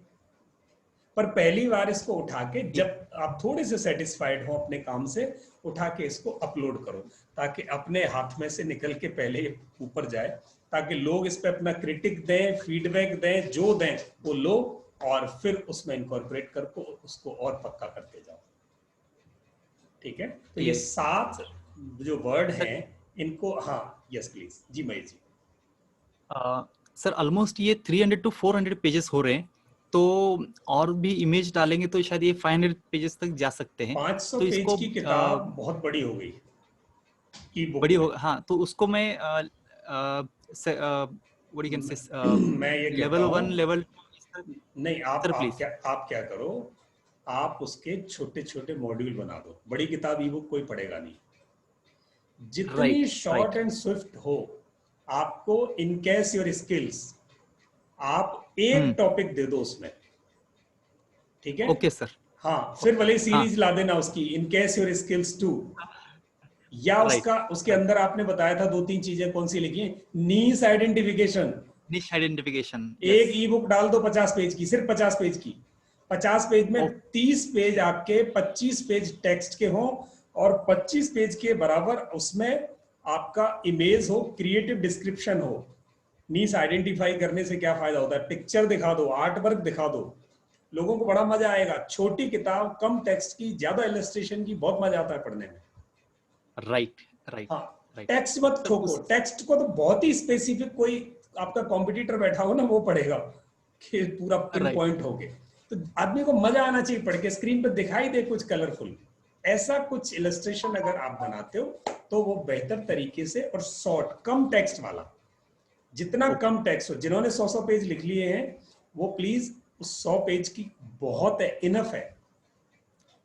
पर पहली बार इसको उठा के, जब आप थोड़े से सेटिस्फाइड हो अपने काम से, उठा के इसको अपलोड करो, ताकि अपने हाथ में से निकल के पहले ऊपर जाए, ताकि लोग इस पे अपना क्रिटिक दें, फीडबैक दें, जो दें वो लो, और फिर उसमें इनकॉर्पोरेट करके उसको और पक्का करते जाओ। ठीक है, तो ये 7 जो वर्ड हैं इनको, हाँ यस प्लीज जी महेश जी।
सर ऑलमोस्ट ये 300 to 400 पेजेस हो रहे हैं, तो और भी इमेज डालेंगे तो शायद ये 500 पेजेस तक जा सकते हैं।
500
तो
पेज
इसको
की किताब बहुत बड़ी हो गई,
बड़ी हो, हाँ, तो उसको मैं
मैं ये
लेवल 1 लेवल
नहीं, आप क्या करो, आप उसके छोटे छोटे मॉड्यूल बना दो। बड़ी किताब ई बुक कोई पढ़ेगा नहीं, जितनी शॉर्ट एंड स्विफ्ट हो। आपको इन केस योर स्किल्स, आप एक टॉपिक दे दो उसमें, ठीक है?
Okay sir.
हाँ, फिर भले सीरीज ला देना उसकी, इन केस योर स्किल्स 2, या उसके अंदर आपने बताया था 2-3 चीजें कौन सी लिखी है, नीश आइडेंटिफिकेशन, एक ई बुक डाल दो 50 पेज की, सिर्फ 50 पेज की। 50 पेज में 30 पेज आपके 25 पेज टेक्स्ट के हो, और 25 पेज के बराबर उसमें आपका इमेज हो, क्रिएटिव डिस्क्रिप्शन हो। नीश आइडेंटिफाई करने से क्या फायदा होता है, पिक्चर दिखा दो, आर्ट वर्क दिखा दो, लोगों को बड़ा मजा आएगा। छोटी किताब, कम टेक्स्ट की, ज्यादा इलस्ट्रेशन की, बहुत मजा आता है पढ़ने में।
राइट।
हाँ, टेक्स्ट मत ठोको, टेक्स्ट को तो बहुत ही स्पेसिफिक कोई आपका कॉम्पिटिटर बैठा हो ना, वो पढ़ेगा कि पूरा पिन पॉइंट हो गए। तो आदमी को मजा आना चाहिए पढ़ के, स्क्रीन पर दिखाई दे कुछ कलरफुल, ऐसा कुछ इलस्ट्रेशन अगर आप बनाते हो तो वो बेहतर तरीके से, और शॉर्ट, कम टेक्स्ट वाला, जितना कम टेक्स्ट हो। जिन्होंने 100 पेज लिख लिए हैं वो प्लीज उस 100 पेज की बहुत है, इनफ है।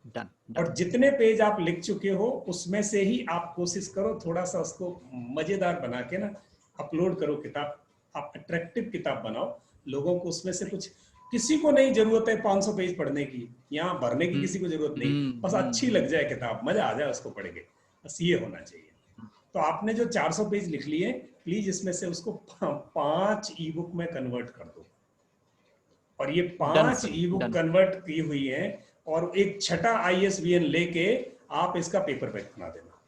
Done.
और जितने पेज आप लिख चुके हो उसमें से ही आप कोशिश करो थोड़ा सा उसको मजेदार बना के ना अपलोड करो किताब। आप अट्रैक्टिव किताब बनाओ, लोगों को उसमें से कुछ, किसी को नहीं जरूरत है 500 पेज पढ़ने की, यहाँ भरने की किसी को जरूरत नहीं, बस अच्छी लग जाए किताब, मजा आ जाए उसको पढ़ के, बस ये होना चाहिए। तो आपने जो 400 पेज लिख लिए, प्लीज इसमें से उसको 5 ई बुक में कन्वर्ट कर दो, और ये 5 ई बुक कन्वर्ट की हुई है, और एक छठा ISBN लेके आप इसका पेपर बैक बना देना।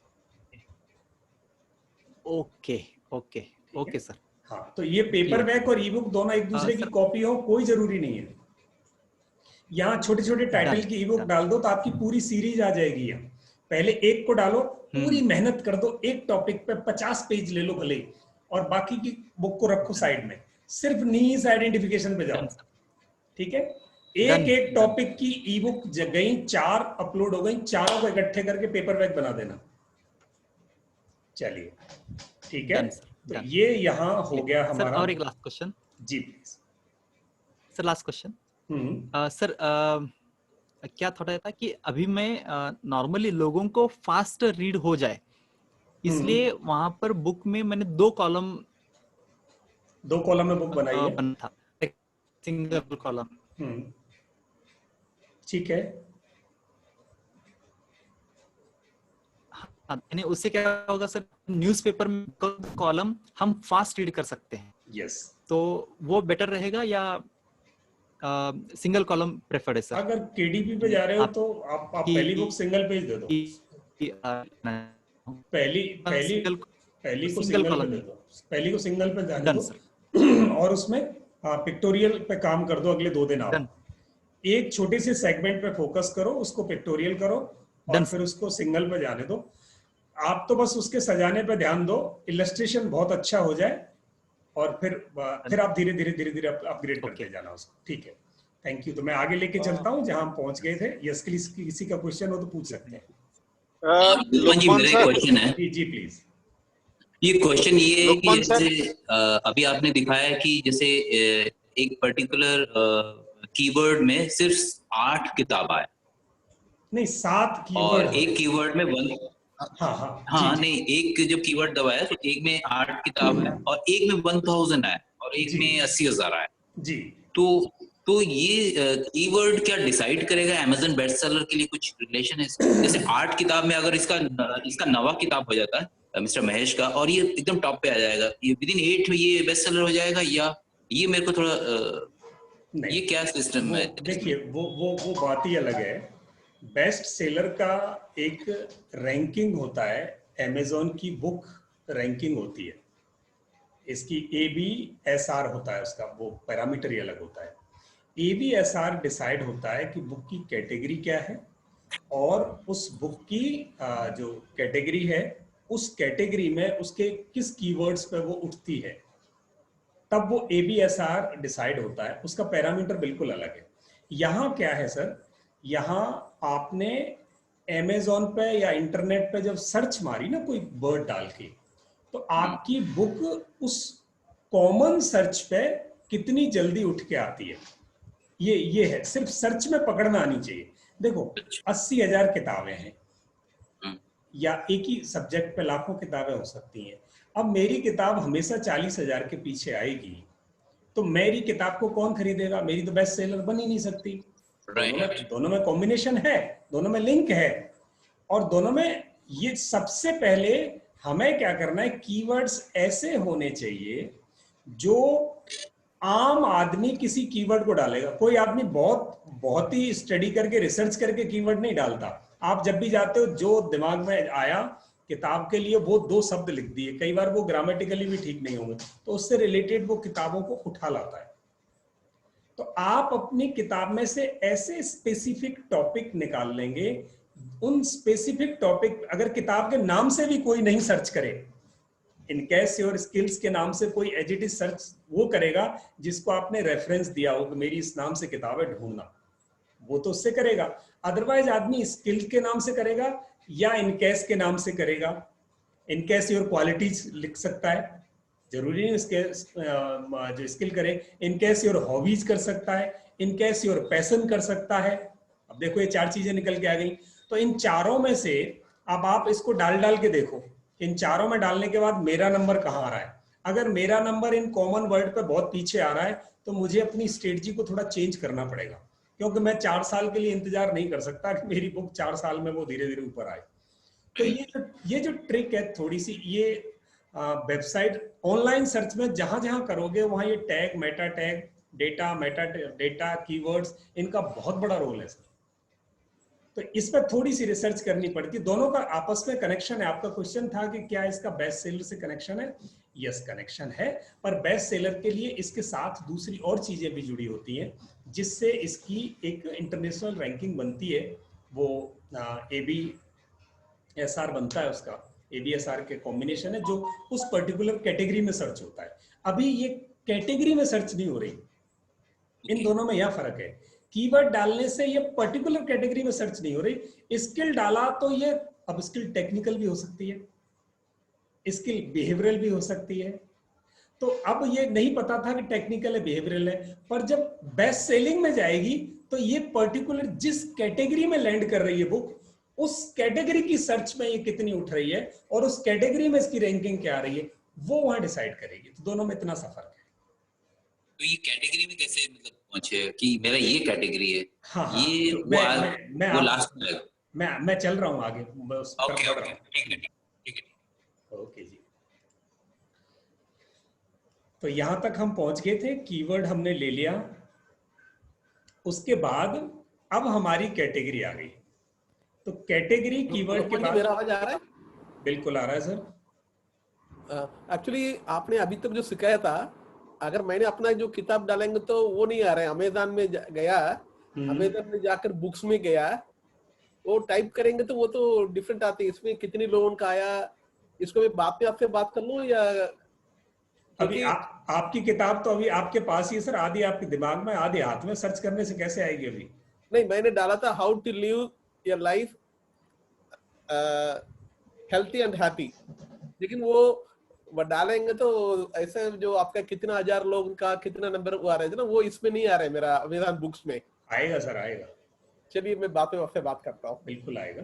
Okay sir.
हाँ, तो ये पेपर बैक और ई बुक दोनों एक दूसरे की कॉपी हो, कोई जरूरी नहीं है। यहाँ छोटे छोटे टाइटल की ई बुक डाल दो तो आपकी पूरी सीरीज आ जाएगी। यहाँ पहले एक को डालो, पूरी मेहनत कर दो, एक टॉपिक पे 50 पेज ले लो भले, और बाकी की बुक को रखो साइड में, सिर्फ नीश आइडेंटिफिकेशन पे जाओ। ठीक है, एक टॉपिक की ई बुक गई, 4 अपलोड हो गई, चारों को इकट्ठे करके पेपर बैक बना देना। चलिए ठीक है, तो ये यहाँ हो गया हमारा।
सर और एक लास्ट क्वेश्चन
जी please
sir, last question. Sir क्या थोड़ा था कि अभी मैं नॉर्मली लोगों को फास्ट रीड हो जाए, इसलिए वहां पर बुक में मैंने 2 कॉलम
में बुक बनाई है,
बना था, सिंगल कॉलम।
ठीक है।
यानी उससे क्या होगा सर, न्यूज़पेपर में कॉलम हम फास्ट रीड कर सकते हैं।
यस।
तो वो बेटर रहेगा या सिंगल कॉलम प्रेफर्ड है सर?
अगर केडीपी पे जा रहे हो तो आप पहली बुक सिंगल पेज दे दो। पहली को सिंगल पे दे दो, पहली को सिंगल पे जाने दो और उसमें पिक्टोरियल पे काम कर दो अगले 2 दिन। आप एक छोटी सी सेगमेंट पे फोकस करो, उसको पिक्टोरियल करो और फिर उसको सिंगल पे जाने दो। आप तो बस उसके सजाने पे ध्यान दो, इलस्ट्रेशन बहुत अच्छा हो जाए और फिर आप धीरे धीरे अपग्रेड करते जाना उसको। ठीक है, थैंक यू। तो मैं आगे लेके चलता हूँ जहां हम पहुंच गए थे। यस, किसी का क्वेश्चन हो तो पूछ सकते हैं।
जी मेरा क्वेश्चन है।
जी प्लीज।
ये क्वेश्चन ये है कि जैसे अभी आपने दिखाया कि जैसे एक पर्टिकुलर कीवर्ड में सिर्फ 8 किताब आए,
नहीं 7 कीवर्ड,
और एक कीवर्ड में 1। हाँ नहीं, एक जब कीवर्ड दबाया तो एक में 8 किताब है और एक में 1000 है और एक में 80,000 है
जी।
तो ये कीवर्ड क्या डिसाइड करेगा अमेज़न बेस्ट सेलर के लिए? कुछ रिलेशन है इसका? जैसे 8 किताब में अगर इसका 9वां किताब हो जाता है मिस्टर महेश का, और ये एकदम टॉप पे आ जाएगा, ये विदिन 8 में ये बेस्ट सेलर हो जाएगा, या ये मेरे को थोड़ा ये क्या सिस्टम है?
देखिए वो बात ही अलग है। बेस्ट सेलर का एक रैंकिंग होता है, अमेज़न की बुक रैंकिंग होती है, इसकी ABSR होता है, उसका वो पैरामीटर ही अलग होता है। ABSR डिसाइड होता है कि बुक की कैटेगरी क्या है और उस बुक की जो कैटेगरी है उस कैटेगरी में उसके किस कीवर्ड्स पे वो उठती है, तब वो ABSR डिसाइड होता है। उसका पैरामीटर बिल्कुल अलग है। यहाँ क्या है सर, यहाँ आपने अमेज़न पे या इंटरनेट पे जब सर्च मारी ना कोई वर्ड डाल के, तो आपकी बुक उस कॉमन सर्च पे कितनी जल्दी उठ के आती है, ये है। सिर्फ सर्च में पकड़ना आनी चाहिए। देखो 80,000 किताबें हैं या एक ही सब्जेक्ट पे लाखों किताबें हो सकती हैं। अब मेरी किताब हमेशा 40,000 के पीछे आएगी तो मेरी किताब को कौन खरीदेगा? मेरी तो बेस्ट सेलर बन ही नहीं सकती। दोनों में कॉम्बिनेशन है, दोनों में लिंक है, और दोनों में ये सबसे पहले हमें क्या करना है, कीवर्ड्स ऐसे होने चाहिए जो आम आदमी किसी कीवर्ड को डालेगा। कोई आदमी बहुत ही स्टडी करके रिसर्च करके कीवर्ड नहीं डालता। आप जब भी जाते हो जो दिमाग में आया किताब के लिए वो 2 शब्द लिख दिए, कई बार वो ग्रामेटिकली भी ठीक नहीं होंगे तो उससे रिलेटेड वो किताबों को उठा लाता है। तो आप अपनी किताब में से ऐसे स्पेसिफिक टॉपिक निकाल लेंगे, उन स्पेसिफिक टॉपिक, अगर किताब के नाम से भी कोई नहीं सर्च करे, इन केस योर स्किल्स के नाम से कोई एज इट इज सर्च वो करेगा जिसको आपने रेफरेंस दिया हो कि मेरी इस नाम से किताब है ढूंढना, वो तो उससे करेगा। अदरवाइज आदमी स्किल के नाम से करेगा या इन केस के नाम से करेगा। इन केस योर क्वालिटीज लिख सकता है, जरूरी नहीं इसके जो स्किल करे। इन केस योर हॉबीज कर सकता है, इन केस योर पैशन कर सकता है। अब देखो ये 4 चीजें निकल के आ गई। तो इन चारों में से अब आप इसको डाल के देखो, इन चारों में डालने के बाद मेरा नंबर कहाँ आ रहा है। अगर मेरा नंबर इन कॉमन वर्ड पे बहुत पीछे आ रहा है तो मुझे अपनी स्ट्रेटजी को थोड़ा चेंज करना पड़ेगा, क्योंकि मैं 4 साल के लिए इंतजार नहीं कर सकता कि मेरी बुक 4 साल में वो धीरे धीरे ऊपर आए। तो ये जो ट्रिक है थोड़ी सी, ये वेबसाइट ऑनलाइन सर्च में जहां जहां करोगे वहां ये tag, Meta tag, data, Meta data, keywords, इनका बहुत बड़ा रोल है सर। तो इस पर थोड़ी सी रिसर्च करनी पड़ती है। दोनों का आपस में कनेक्शन है। आपका क्वेश्चन था कि क्या इसका बेस्ट सेलर से कनेक्शन है? यस, कनेक्शन है, पर बेस्ट सेलर के लिए इसके साथ दूसरी और चीजें भी जुड़ी होती हैं जिससे इसकी एक इंटरनेशनल रैंकिंग बनती है। वो ABSR बनता है, उसका ABSR के कॉम्बिनेशन है जो उस पर्टिकुलर कैटेगरी में सर्च होता है। अभी ये कैटेगरी में सर्च नहीं हो रही, इन दोनों में यह फर्क है। कीवर्ड डालने से ये पर्टिकुलर कैटेगरी में सर्च नहीं हो रही। स्किल डाला तो ये, अब स्किल टेक्निकल भी हो सकती है, स्किल बिहेवियरल भी हो सकती है। तो अब ये नहीं पता था कि टेक्निकल है बिहेवियरल है, पर जब बेस्ट सेलिंग में जाएगी तो ये पर्टिकुलर जिस कैटेगरी में लैंड कर रही है बुक, उस कैटेगरी की सर्च में ये कितनी उठ रही है और उस कैटेगरी में इसकी रैंकिंग क्या आ रही है वो वहां डिसाइड करेगी। तो दोनों में इतना सा फर्क है।
तो ये कैटेगरी में कैसे मतलब पहुंचे कि मेरा ये कैटेगरी है।
हाँ हाँ,
ये
तो
वो लास्ट में आएगा।
मैं चल रहा हूँ आगे, बस
ओके
पढ़
ओके,
रहा हूँ।
ठीक है ठीक है।
ओके जी, तो यहां तक हम पहुंच गए थे, कीवर्ड हमने ले लिया। उसके बाद अब हमारी कैटेगरी आ गई। तो कैटेगरी कीवर्ड के
लोकमान जी,
बाद,
मेरा आवाज आ रहा है?
बिल्कुल आ रहा है सर।
एक्चुअली आपने अभी तक जो सिखाया था, अगर मैंने अपना जो किताब डालेंगे तो वो नहीं आ रहा है। अमेज़न में गया, अमेज़न में जाकर बुक्स में गया, वो टाइप करेंगे तो वो तो डिफरेंट आती है। इसमें कितनी लोगों का आया, इसको मैं बाद में आपसे बात कर लूं या?
अभी आपकी किताब तो अभी आपके पास ही है सर, आधी आपके दिमाग में, आधी हाथ में, सर्च करने से कैसे आएगी अभी?
नहीं, मैंने डाला था how to live your life healthy and happy, लेकिन वो डालेंगे तो ऐसे जो आपका कितना 1000 लोगों का कितना नंबर आ रहा है ना, वो इसमें नहीं आ रहा है मेरा अमेज़न बुक्स में।
आएगा सर, आएगा।
चलिए मैं बाद में आपसे बात करता हूँ।
बिल्कुल आएगा,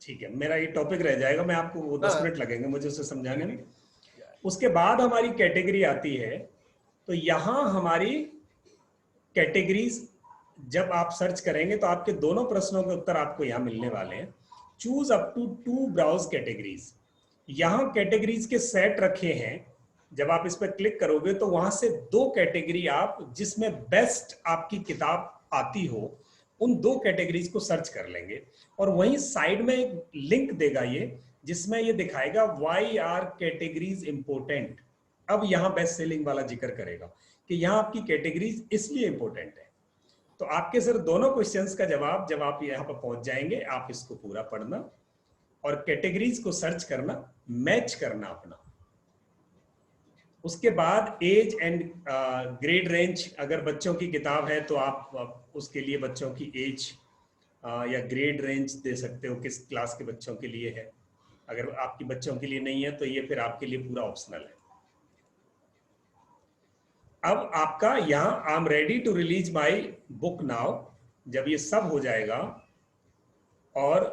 ठीक है। मेरा ये टॉपिक रह जाएगा, मैं आपको वो 10 मिनट लगेंगे मुझे उसे समझाने में। उसके बाद हमारी कैटेगरी आती है। तो यहाँ हमारी कैटेगरीज जब आप सर्च करेंगे तो आपके दोनों प्रश्नों के उत्तर आपको यहाँ मिलने वाले हैं। Choose up to 2 browse categories. यहाँ कैटेगरीज के सेट रखे हैं। जब आप इस पर क्लिक करोगे तो वहां से 2 कैटेगरी आप जिसमें बेस्ट आपकी किताब आती हो, उन 2 कैटेगरीज को सर्च कर लेंगे। और वहीं साइड में एक लिंक देगा ये, जिसमें ये दिखाएगा व्हाई आर कैटेगरीज इंपोर्टेंट। अब यहाँ बेस्ट सेलिंग वाला जिक्र करेगा कि यहाँ आपकी कैटेगरीज इसलिए इंपोर्टेंट है। तो आपके सर दोनों क्वेश्चंस का जवाब जब आप यहाँ पर पहुंच जाएंगे, आप इसको पूरा पढ़ना और कैटेगरीज को सर्च करना, मैच करना अपना। उसके बाद एज एंड ग्रेड रेंज, अगर बच्चों की किताब है तो आप उसके लिए बच्चों की एज या ग्रेड रेंज दे सकते हो, किस क्लास के बच्चों के लिए है। अगर आपकी बच्चों के लिए नहीं है तो ये फिर आपके लिए पूरा ऑप्शनल है। अब आपका यहाँ I am ready to release my book now, जब ये सब हो जाएगा और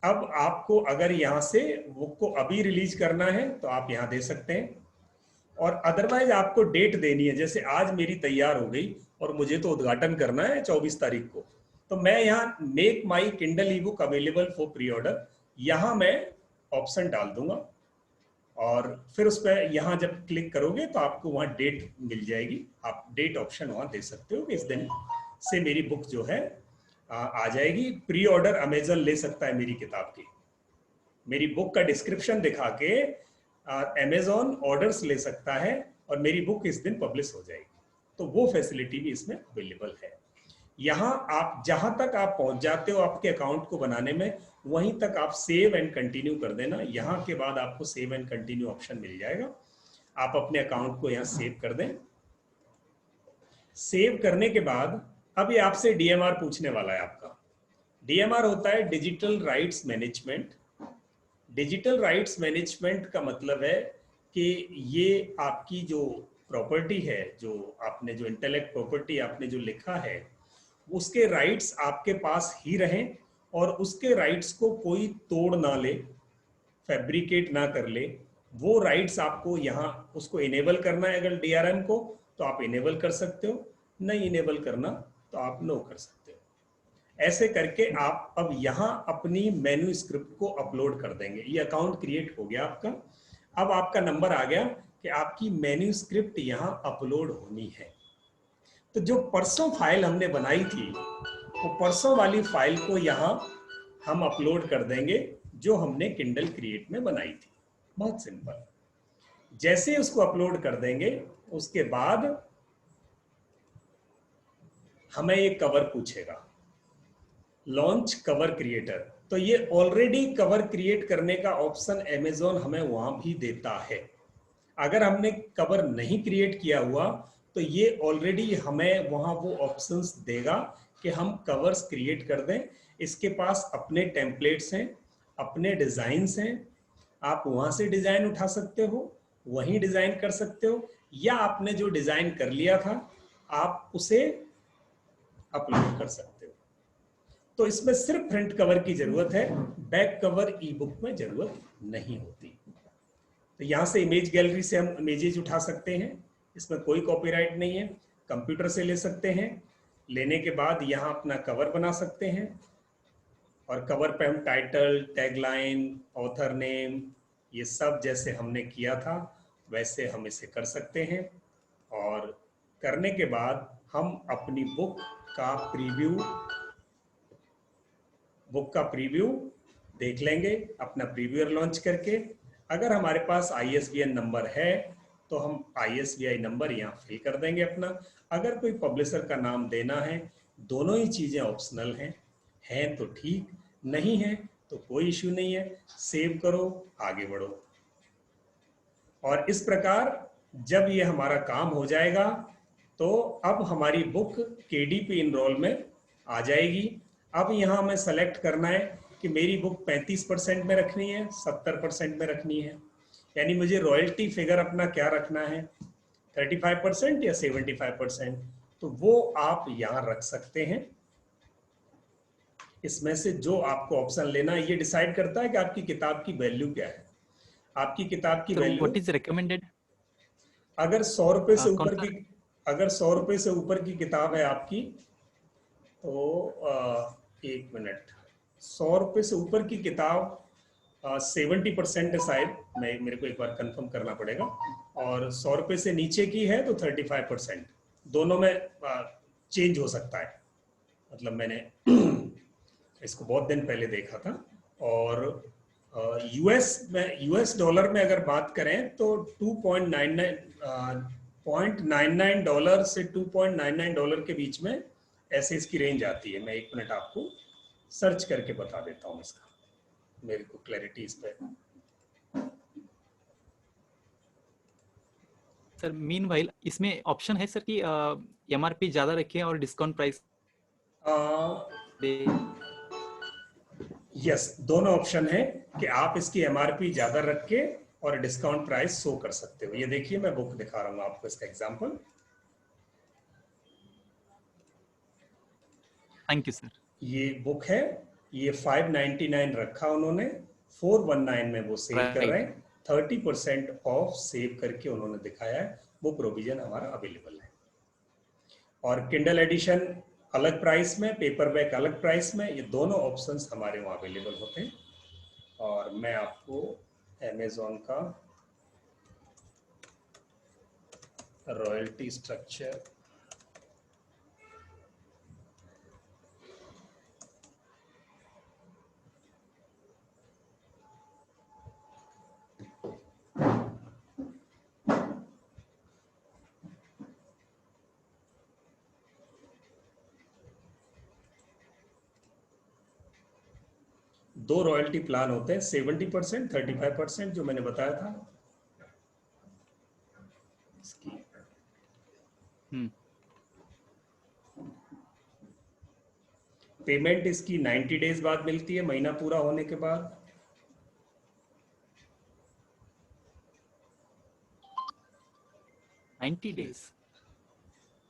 अब आपको अगर यहाँ से बुक को अभी रिलीज करना है तो आप यहाँ दे सकते हैं, और अदरवाइज आपको डेट देनी है। जैसे आज मेरी तैयार हो गई और मुझे तो उद्घाटन करना है 24 तारीख को, तो मैं यहाँ make my Kindle E book available for pre order, यहाँ मैं ऑप्शन डाल दूंगा और फिर उस पर यहाँ जब क्लिक करोगे तो आपको वहाँ डेट मिल जाएगी। आप डेट ऑप्शन वहाँ दे सकते हो कि इस दिन से मेरी बुक जो है आ जाएगी। प्री ऑर्डर अमेजन ले सकता है मेरी किताब की, मेरी बुक का डिस्क्रिप्शन दिखा के अमेजॉन ऑर्डर्स ले सकता है और मेरी बुक इस दिन पब्लिश हो जाएगी। तो वो फैसिलिटी भी इसमें अवेलेबल है। यहाँ आप जहां तक आप पहुंच जाते हो आपके अकाउंट को बनाने में, वहीं तक आप सेव एंड कंटिन्यू कर देना। यहाँ के बाद आपको सेव एंड कंटिन्यू ऑप्शन मिल जाएगा। आप अपने अकाउंट को यहाँ सेव कर दें। सेव करने के बाद अब ये आपसे डीएमआर पूछने वाला है। आपका डीएमआर होता है digital rights management. Digital rights management का मतलब है कि ये आपकी जो प्रॉपर्टी है, जो आपने जो इंटेलेक्ट प्रॉपर्टी आपने जो लिखा है, उसके राइट्स आपके पास ही रहें और उसके राइट्स को कोई तोड़ ना ले, फैब्रिकेट ना कर ले। वो राइट्स आपको यहाँ उसको इनेबल करना है। अगर डीआरएम को तो आप इनेबल कर सकते हो, नहीं इनेबल करना तो आप नो कर सकते हो। ऐसे करके आप अब यहाँ अपनी मेन्यू स्क्रिप्ट को अपलोड कर देंगे। ये अकाउंट क्रिएट हो गया आपका। अब आपका नंबर आ गया कि आपकी मेन्यू स्क्रिप्ट यहाँ अपलोड होनी है। तो जो परसों फाइल हमने बनाई थी, वो परसों वाली फाइल को यहाँ हम अपलोड कर देंगे जो हमने किंडल क्रिएट में बनाई थी। बहुत सिंपल। जैसे उसको अपलोड कर देंगे उसके बाद हमें ये कवर पूछेगा, लॉन्च कवर क्रिएटर। तो ये ऑलरेडी कवर क्रिएट करने का ऑप्शन अमेज़न हमें वहां भी देता है। अगर हमने कवर नहीं क्रिएट किया हुआ तो ये ऑलरेडी हमें वहां वो ऑप्शंस देगा कि हम कवर्स क्रिएट कर दें। इसके पास अपने टेम्पलेट्स हैं, अपने डिजाइन्स हैं। आप वहां से डिजाइन उठा सकते हो, वहीं डिजाइन कर सकते हो, या आपने जो डिजाइन कर लिया था आप उसे अपलोड कर सकते हो। तो इसमें सिर्फ फ्रंट कवर की जरूरत है, बैक कवर ई बुक में जरूरत नहीं होती। तो यहाँ से इमेज गैलरी से हम इमेजेस उठा सकते हैं, इसमें कोई कॉपीराइट नहीं है। कंप्यूटर से ले सकते हैं, लेने के बाद यहाँ अपना कवर बना सकते हैं और कवर पे हम टाइटल, टैगलाइन, ऑथर नेम, ये सब जैसे हमने किया था वैसे हम इसे कर सकते हैं। और करने के बाद हम अपनी बुक का प्रीव्यू देख लेंगे अपना प्रीव्यूअर लॉन्च करके। अगर हमारे पास ISBN नंबर है तो हम ISBN नंबर यहाँ फिल कर देंगे अपना। अगर कोई पब्लिशर का नाम देना है, दोनों ही चीजें ऑप्शनल हैं तो ठीक, नहीं है तो कोई इश्यू नहीं है, सेव करो, आगे बढ़ो। और इस प्रकार जब ये हमारा काम हो जाएगा तो अब हमारी बुक KDP इनरोल में आ जाएगी। अब यहाँ हमें सेलेक्ट करना है कि मेरी बुक 35% में रखनी है, 70% में रखनी है, यानी मुझे रॉयल्टी फिगर अपना क्या रखना है, 35% या 75%, तो वो आप यहाँ रख सकते हैं। इसमें से जो आपको ऑप्शन लेना है ये डिसाइड करता है कि आपकी किताब की वैल्यू क्या है। आपकी किताब की वैल्यू
व्हाट इज रिकमेंडेड?
अगर 100 रुपए से ऊपर की, अगर 100 रुपए से ऊपर की किताब है आपकी तो 1 मिनट, 100 रुपए से ऊपर की किताब 70% है शायद, मेरे को एक बार कंफर्म करना पड़ेगा, और 100 रुपए से नीचे की है तो 35%। दोनों में चेंज हो सकता है, मतलब मैंने इसको बहुत दिन पहले देखा था। और यूएस डॉलर में अगर बात करें तो $2.99 से $2.99 के बीच में ऐसे इसकी रेंज आती है। मैं 1 मिनट आपको सर्च करके बता देता हूँ इसका, मेरे को क्लैरिटी इस पे।
सर मीनवाइल इसमें ऑप्शन है सर कि MRP ज्यादा रखें और डिस्काउंट प्राइस
यस, दोनों ऑप्शन है कि आप इसकी MRP ज्यादा रख के और डिस्काउंट प्राइस शो कर सकते हो। ये देखिए मैं बुक दिखा रहा हूँ आपको इसका एग्जांपल।
Thank you sir. ये
बुक है, ये 599 रखा उन्होंने, 419 में वो सेल कर रहे हैं, 30% ऑफ सेव करके उन्होंने दिखाया है। वो प्रोविजन हमारा अवेलेबल है। और किंडल एडिशन अलग प्राइस में, पेपरबैक अलग प्राइस में, ये दोनों ऑप्शंस हमारे वहाँ अवेलेबल होते हैं। और मैं आपको अमेज़न का रॉयल्टी स्ट्रक्चर दो रॉयल्टी प्लान होते हैं, 70%, 35% जो मैंने बताया था। पेमेंट इसकी 90 डेज बाद मिलती है, महीना पूरा होने के बाद।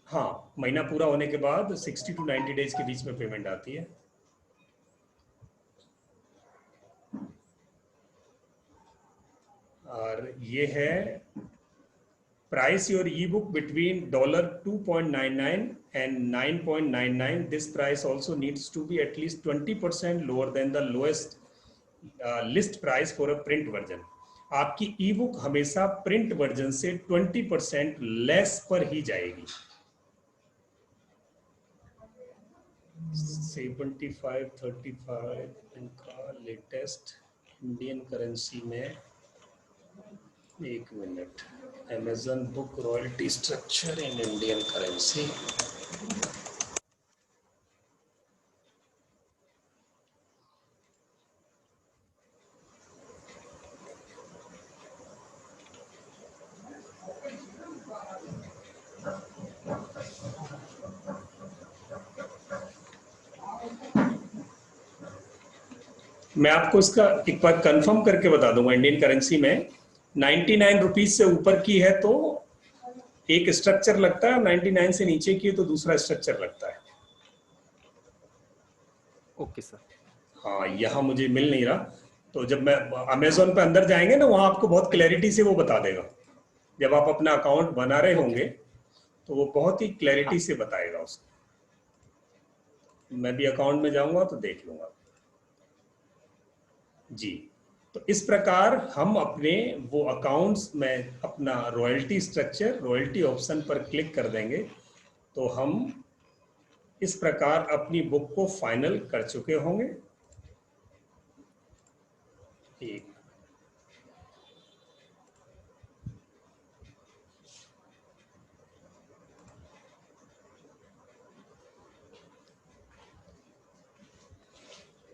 हाँ, महीना पूरा होने के बाद 60 to 90 डेज के बीच में पेमेंट आती है। और ये है price your E book between $2.99 and $9.99. This price also needs to be at least 20% lower than the lowest list price for a print version. आपकी ई बुक हमेशा प्रिंट वर्जन से 20% लेस पर ही जाएगी। 75-35 इनका लेटेस्ट इंडियन करेंसी में, 1 minute, Amazon book royalty structure in Indian currency. मैं आपको इसका एक बार कंफर्म करके बता दूंगा। इंडियन करेंसी में 99 रुपीज से ऊपर की है तो एक स्ट्रक्चर लगता है, 99 से नीचे की है तो दूसरा स्ट्रक्चर लगता है।
Okay sir.
हाँ, यहाँ मुझे मिल नहीं रहा, तो जब मैं अमेज़न पे अंदर जाएंगे ना, वहाँ आपको बहुत क्लैरिटी से वो बता देगा। जब आप अपना अकाउंट बना रहे होंगे तो वो बहुत ही क्लैरिटी से बताएगा उसको। मैं भी अकाउंट में जाऊंगा तो देख लूंगा जी। तो इस प्रकार हम अपने वो अकाउंट्स में अपना रॉयल्टी स्ट्रक्चर, रॉयल्टी ऑप्शन पर क्लिक कर देंगे तो हम इस प्रकार अपनी बुक को फाइनल कर चुके होंगे। एक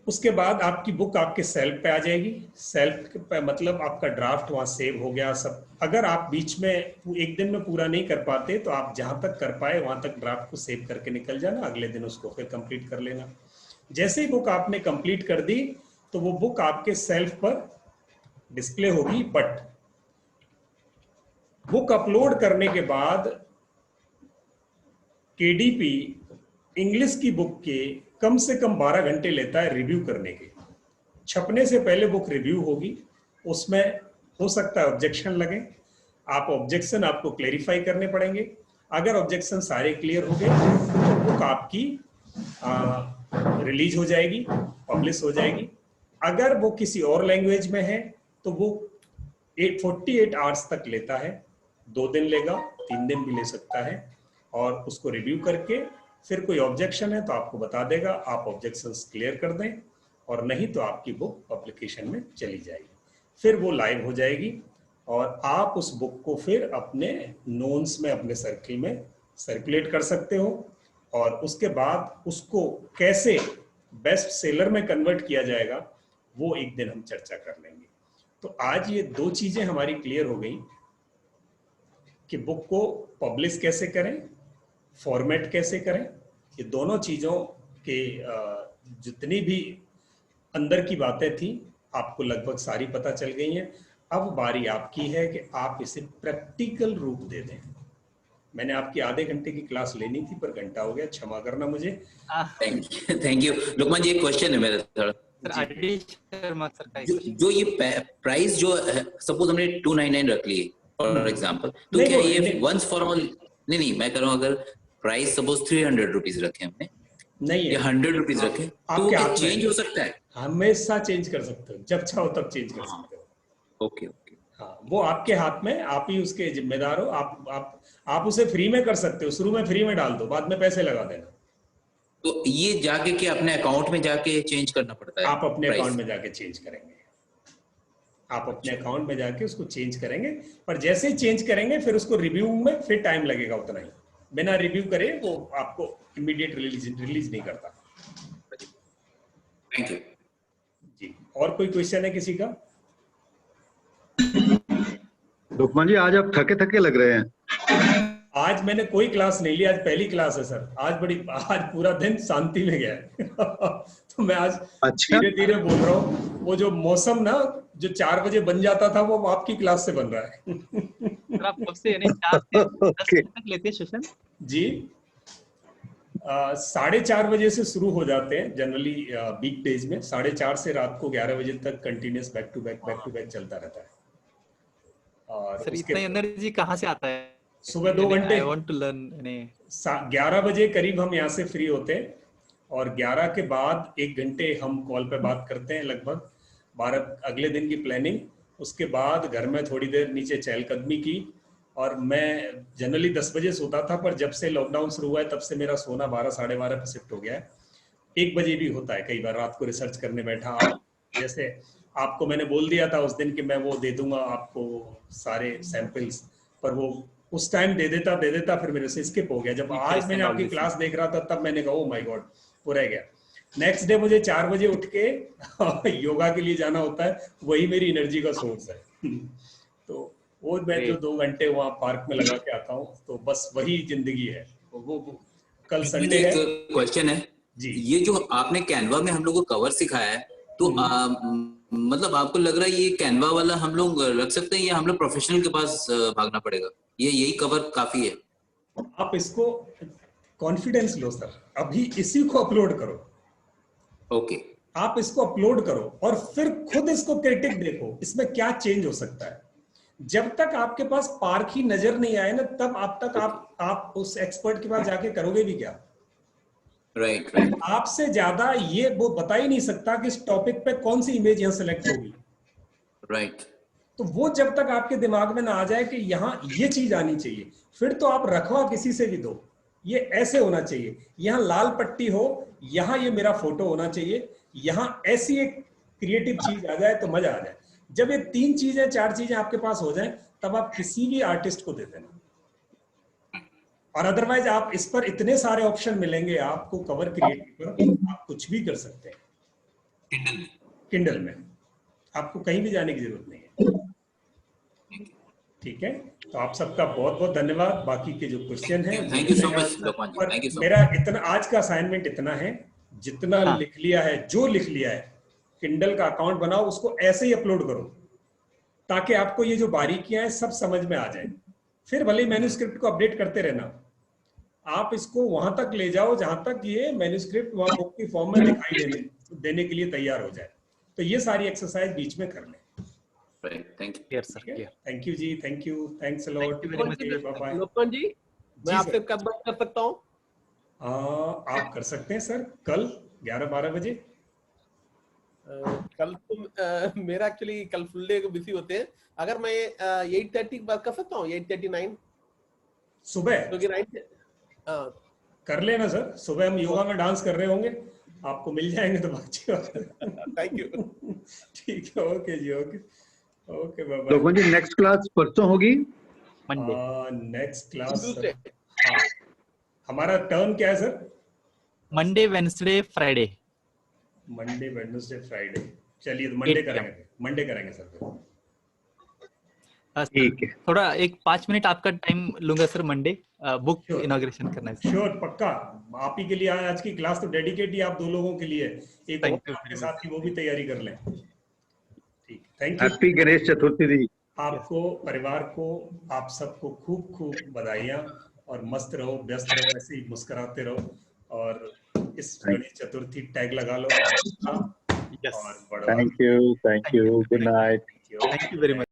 उसके बाद आपकी बुक आपके सेल्फ पे आ जाएगी। सेल्फ पे मतलब आपका ड्राफ्ट वहां सेव हो गया सब। अगर आप बीच में एक दिन में पूरा नहीं कर पाते तो आप जहां तक कर पाए वहां तक ड्राफ्ट को सेव करके निकल जाना, अगले दिन उसको फिर कंप्लीट कर लेना। जैसे ही बुक आपने कंप्लीट कर दी तो वो बुक आपके सेल्फ पर डिस्प्ले होगी। बट बुक अपलोड करने के बाद केडीपी इंग्लिश की बुक के कम से कम 12 घंटे लेता है रिव्यू करने के। छपने से पहले बुक रिव्यू होगी, उसमें हो सकता है ऑब्जेक्शन लगे। आप ऑब्जेक्शन आपको क्लेरिफाई करने पड़ेंगे। अगर ऑब्जेक्शन सारे क्लियर हो गए तो बुक आपकी रिलीज हो जाएगी, पब्लिश हो जाएगी। अगर वो किसी और लैंग्वेज में है तो वो 48 आवर्स तक लेता है। 2 दिन लेगा, 3 दिन भी ले सकता है। और उसको रिव्यू करके फिर कोई ऑब्जेक्शन है तो आपको बता देगा, आप ऑब्जेक्शंस क्लियर कर दें, और नहीं तो आपकी बुक पब्लिकेशन में चली जाएगी। फिर वो लाइव हो जाएगी और आप उस बुक को फिर अपने नोन्स में, अपने सर्किल में सर्कुलेट कर सकते हो। और उसके बाद उसको कैसे बेस्ट सेलर में कन्वर्ट किया जाएगा वो एक दिन हम चर्चा कर लेंगे। तो आज ये 2 चीजें हमारी क्लियर हो गई कि बुक को पब्लिश कैसे करें, फॉर्मेट कैसे करें। ये दोनों चीजों के जितनी भी अंदर की बातें थी आपको लगभग सारी पता चल गई हैं। अब बारी आपकी है कि आप इसे प्रैक्टिकल रूप दे दें। मैंने आपकी आधे घंटे की क्लास लेनी थी पर घंटा हो गया, क्षमा करना मुझे।
थैंक यू लोकमान जी। एक क्वेश्चन है मेरा थोड़ा जो ये प्राइस जो सपोज हमने 299 रख ली फॉर एग्जांपल, तो क्या ये वंस फॉर ऑल? नहीं मैं कह रहा हूँ अगर प्राइस सपोज 300 रुपीज रखे हमने,
नहीं है,
या 100 रुपीज रखे, तो क्या चेंज हो सकता है?
हमेशा चेंज कर सकते हो, जब चाहो तब चेंज कर सकते हो।
ओके ओके,
हाँ, वो आपके हाथ में, आप ही उसके जिम्मेदार हो। आप उसे फ्री में कर सकते हो, शुरू में फ्री में डाल दो, बाद में पैसे लगा देना।
तो ये जाके कि अपने अकाउंट में जाके चेंज करना पड़ता है?
आप अपने अकाउंट में जाके चेंज करेंगे, आप अपने अकाउंट में जाके उसको चेंज करेंगे। पर जैसे ही चेंज करेंगे फिर उसको रिव्यू में फिर टाइम लगेगा उतना ही। बिना रिव्यू करे वो आपको इमीडिएट रिलीज नहीं करता।
थैंक यू
जी। और कोई क्वेश्चन है किसी का?
लोकमान जी आज आप थके थके लग रहे हैं।
आज मैंने कोई क्लास नहीं ली, आज पहली क्लास है सर। आज पूरा दिन शांति में गया है। तो मैं आज धीरे धीरे बोल रहा हूँ। वो जो मौसम ना जो 4 बजे बन जाता था वो आपकी क्लास से बन रहा है।
सर आप कब से 4 से 10 बजे तक लेते हैं सेशन? जी
4:30 बजे से शुरू हो जाते हैं जनरली वीक डेज में। 4:30 से रात को 11 बजे तक कंटिन्यूस बैक टू बैक चलता रहता है। और
सर इतना एनर्जी कहाँ से आता है?
सुबह 2 घंटे।
I want to learn
11 बजे करीब हम यहाँ से फ्री होते हैं और 11 के बाद 1 घंटे हम कॉल पे बात करते हैं लगभग 12 अगले दिन की प्लानिंग। उसके बाद घर में थोड़ी देर नीचे चहलकदमी की। और मैं जनरली 10 बजे सोता था, पर जब से लॉकडाउन शुरू हुआ है तब से मेरा सोना 12 साढ़े 12 पे शिफ्ट हो गया है। 1 बजे भी होता है कई बार रात को रिसर्च करने बैठा। जैसे आपको मैंने बोल दिया था उस दिन कि मैं वो दे दूंगा आपको सारे सैंपल्स, पर वो उस टाइम दे देता फिर मेरे से स्किप हो गया। जब आज मैंने आपकी क्लास देख रहा था तब मैंने कहा ओ माय गॉड वो रह गया। नेक्स्ट डे मुझे 4 बजे उठ के योगा के लिए जाना होता है, वही मेरी एनर्जी का सोर्स है। तो वो मैं जो 2 घंटे वहाँ पार्क में लगा के आता हूँ, तो बस वही जिंदगी है। वो कल संडे है।
क्वेश्चन है जी, ये जो आपने कैनवा में हम लोग को कवर सिखाया है, तो मतलब आपको लग रहा है ये कैनवा वाला हम लोग रख सकते हैं या हम लोग प्रोफेशनल के पास भागना पड़ेगा? ये यही कवर काफी है?
आप इसको कॉन्फिडेंस लो सर, अभी इसी को अपलोड करो।
ओके
आप इसको अपलोड करो और फिर खुद इसको क्रिटिक देखो इसमें क्या चेंज हो सकता है। जब तक आपके पास पार्क ही नजर नहीं आए ना, तब आप उस एक्सपर्ट के पास जाके करोगे भी क्या?
Right right.
आपसे ज्यादा ये वो बता ही नहीं सकता कि इस टॉपिक पे कौन सी इमेज यहाँ सेलेक्ट होगी।
राइट।
तो वो जब तक आपके दिमाग में ना आ जाए कि यहाँ ये चीज आनी चाहिए, फिर तो आप रखवा किसी से भी दो, ये ऐसे होना चाहिए, यहाँ लाल पट्टी हो, यहाँ ये मेरा फोटो होना चाहिए, यहाँ ऐसी एक क्रिएटिव चीज आ जाए तो मजा आ जाए। जब ये 3 चीजें 4 चीजें आपके पास हो जाए, तब आप किसी भी आर्टिस्ट को दे देना। और अदरवाइज आप इस पर इतने सारे ऑप्शन मिलेंगे आपको कवर क्रिएटिव पर, आप कुछ भी कर सकते हैं किंडल में, आपको कहीं भी जाने की जरूरत नहीं है। ठीक है, तो आप सबका बहुत बहुत धन्यवाद। बाकी के जो क्वेश्चन है,
thank you so much Lokman ji, thank you so much.
मेरा इतना आज का असाइनमेंट इतना है, जितना लिख लिया है, जो लिख लिया है, किंडल का अकाउंट बनाओ, उसको ऐसे ही अपलोड करो ताकि आपको ये जो बारीकियां हैं सब समझ में आ जाए। फिर भले मैन्युस्क्रिप्ट को अपडेट करते रहना, आप इसको वहां तक ले जाओ जहां तक ये मैन्युस्क्रिप्ट वहां बुक की फॉर्म में दिखाई देने के लिए तैयार हो जाए। तो ये सारी एक्सरसाइज बीच में कर लें।
Thank you.
Clear sir, clear.
Thank you जी, thank you, thanks a lot. Bye.
Lokman ji, मैं आपसे कब बात कर सकता हूँ?
आप कर सकते हैं सर, कल 11-12 बजे।
कल तो मेरा एक्चुअली कल फुल डे बिजी होते हैं। अगर मैं 8:30 बात कर सकता हूँ, 8:39
सुबह,
क्योंकि 9
कर लेना सर। सुबह हम योगा में डांस कर रहे होंगे, आपको मिल जाएंगे तो अच्छी बात है।
Thank you.
ठीक है, ओके जी, ओके ओके, बाय बाय।
लोगों जी नेक्स्ट क्लास परसों होगी?
मंडे।
Next class
Tuesday.
हाँ, हमारा टर्न क्या है sir?
Monday, Wednesday, Friday.
Monday, Wednesday, Friday. चलिए, तो मंडे
8 PM।
करेंगे, मंडे करेंगे सर।
ठीक है।
थोड़ा एक 5 मिनट आपका टाइम लूंगा sir Monday, book
Sure.
Inauguration करना है।
श्योर, पक्का। आप ही के लिए आज की क्लास तो डेडिकेट ही आप 2 लोगों के लिए, एक और
Thank you
आपके
very
साथ ही वो भी तैयारी कर लें। ठीक, thank you.
Happy Ganesh Chaturthi दी।
आपको, परिवार को, आप सबको खूब खूब बधाइयाँ, और मस्त रहो, व्यस्त रहो, ऐसे ही मुस्कुराते रहो, और इस गणेश चतुर्थी टैग लगा लो
Yes.
और बड़ा
thank you, good night.
Thank you very much.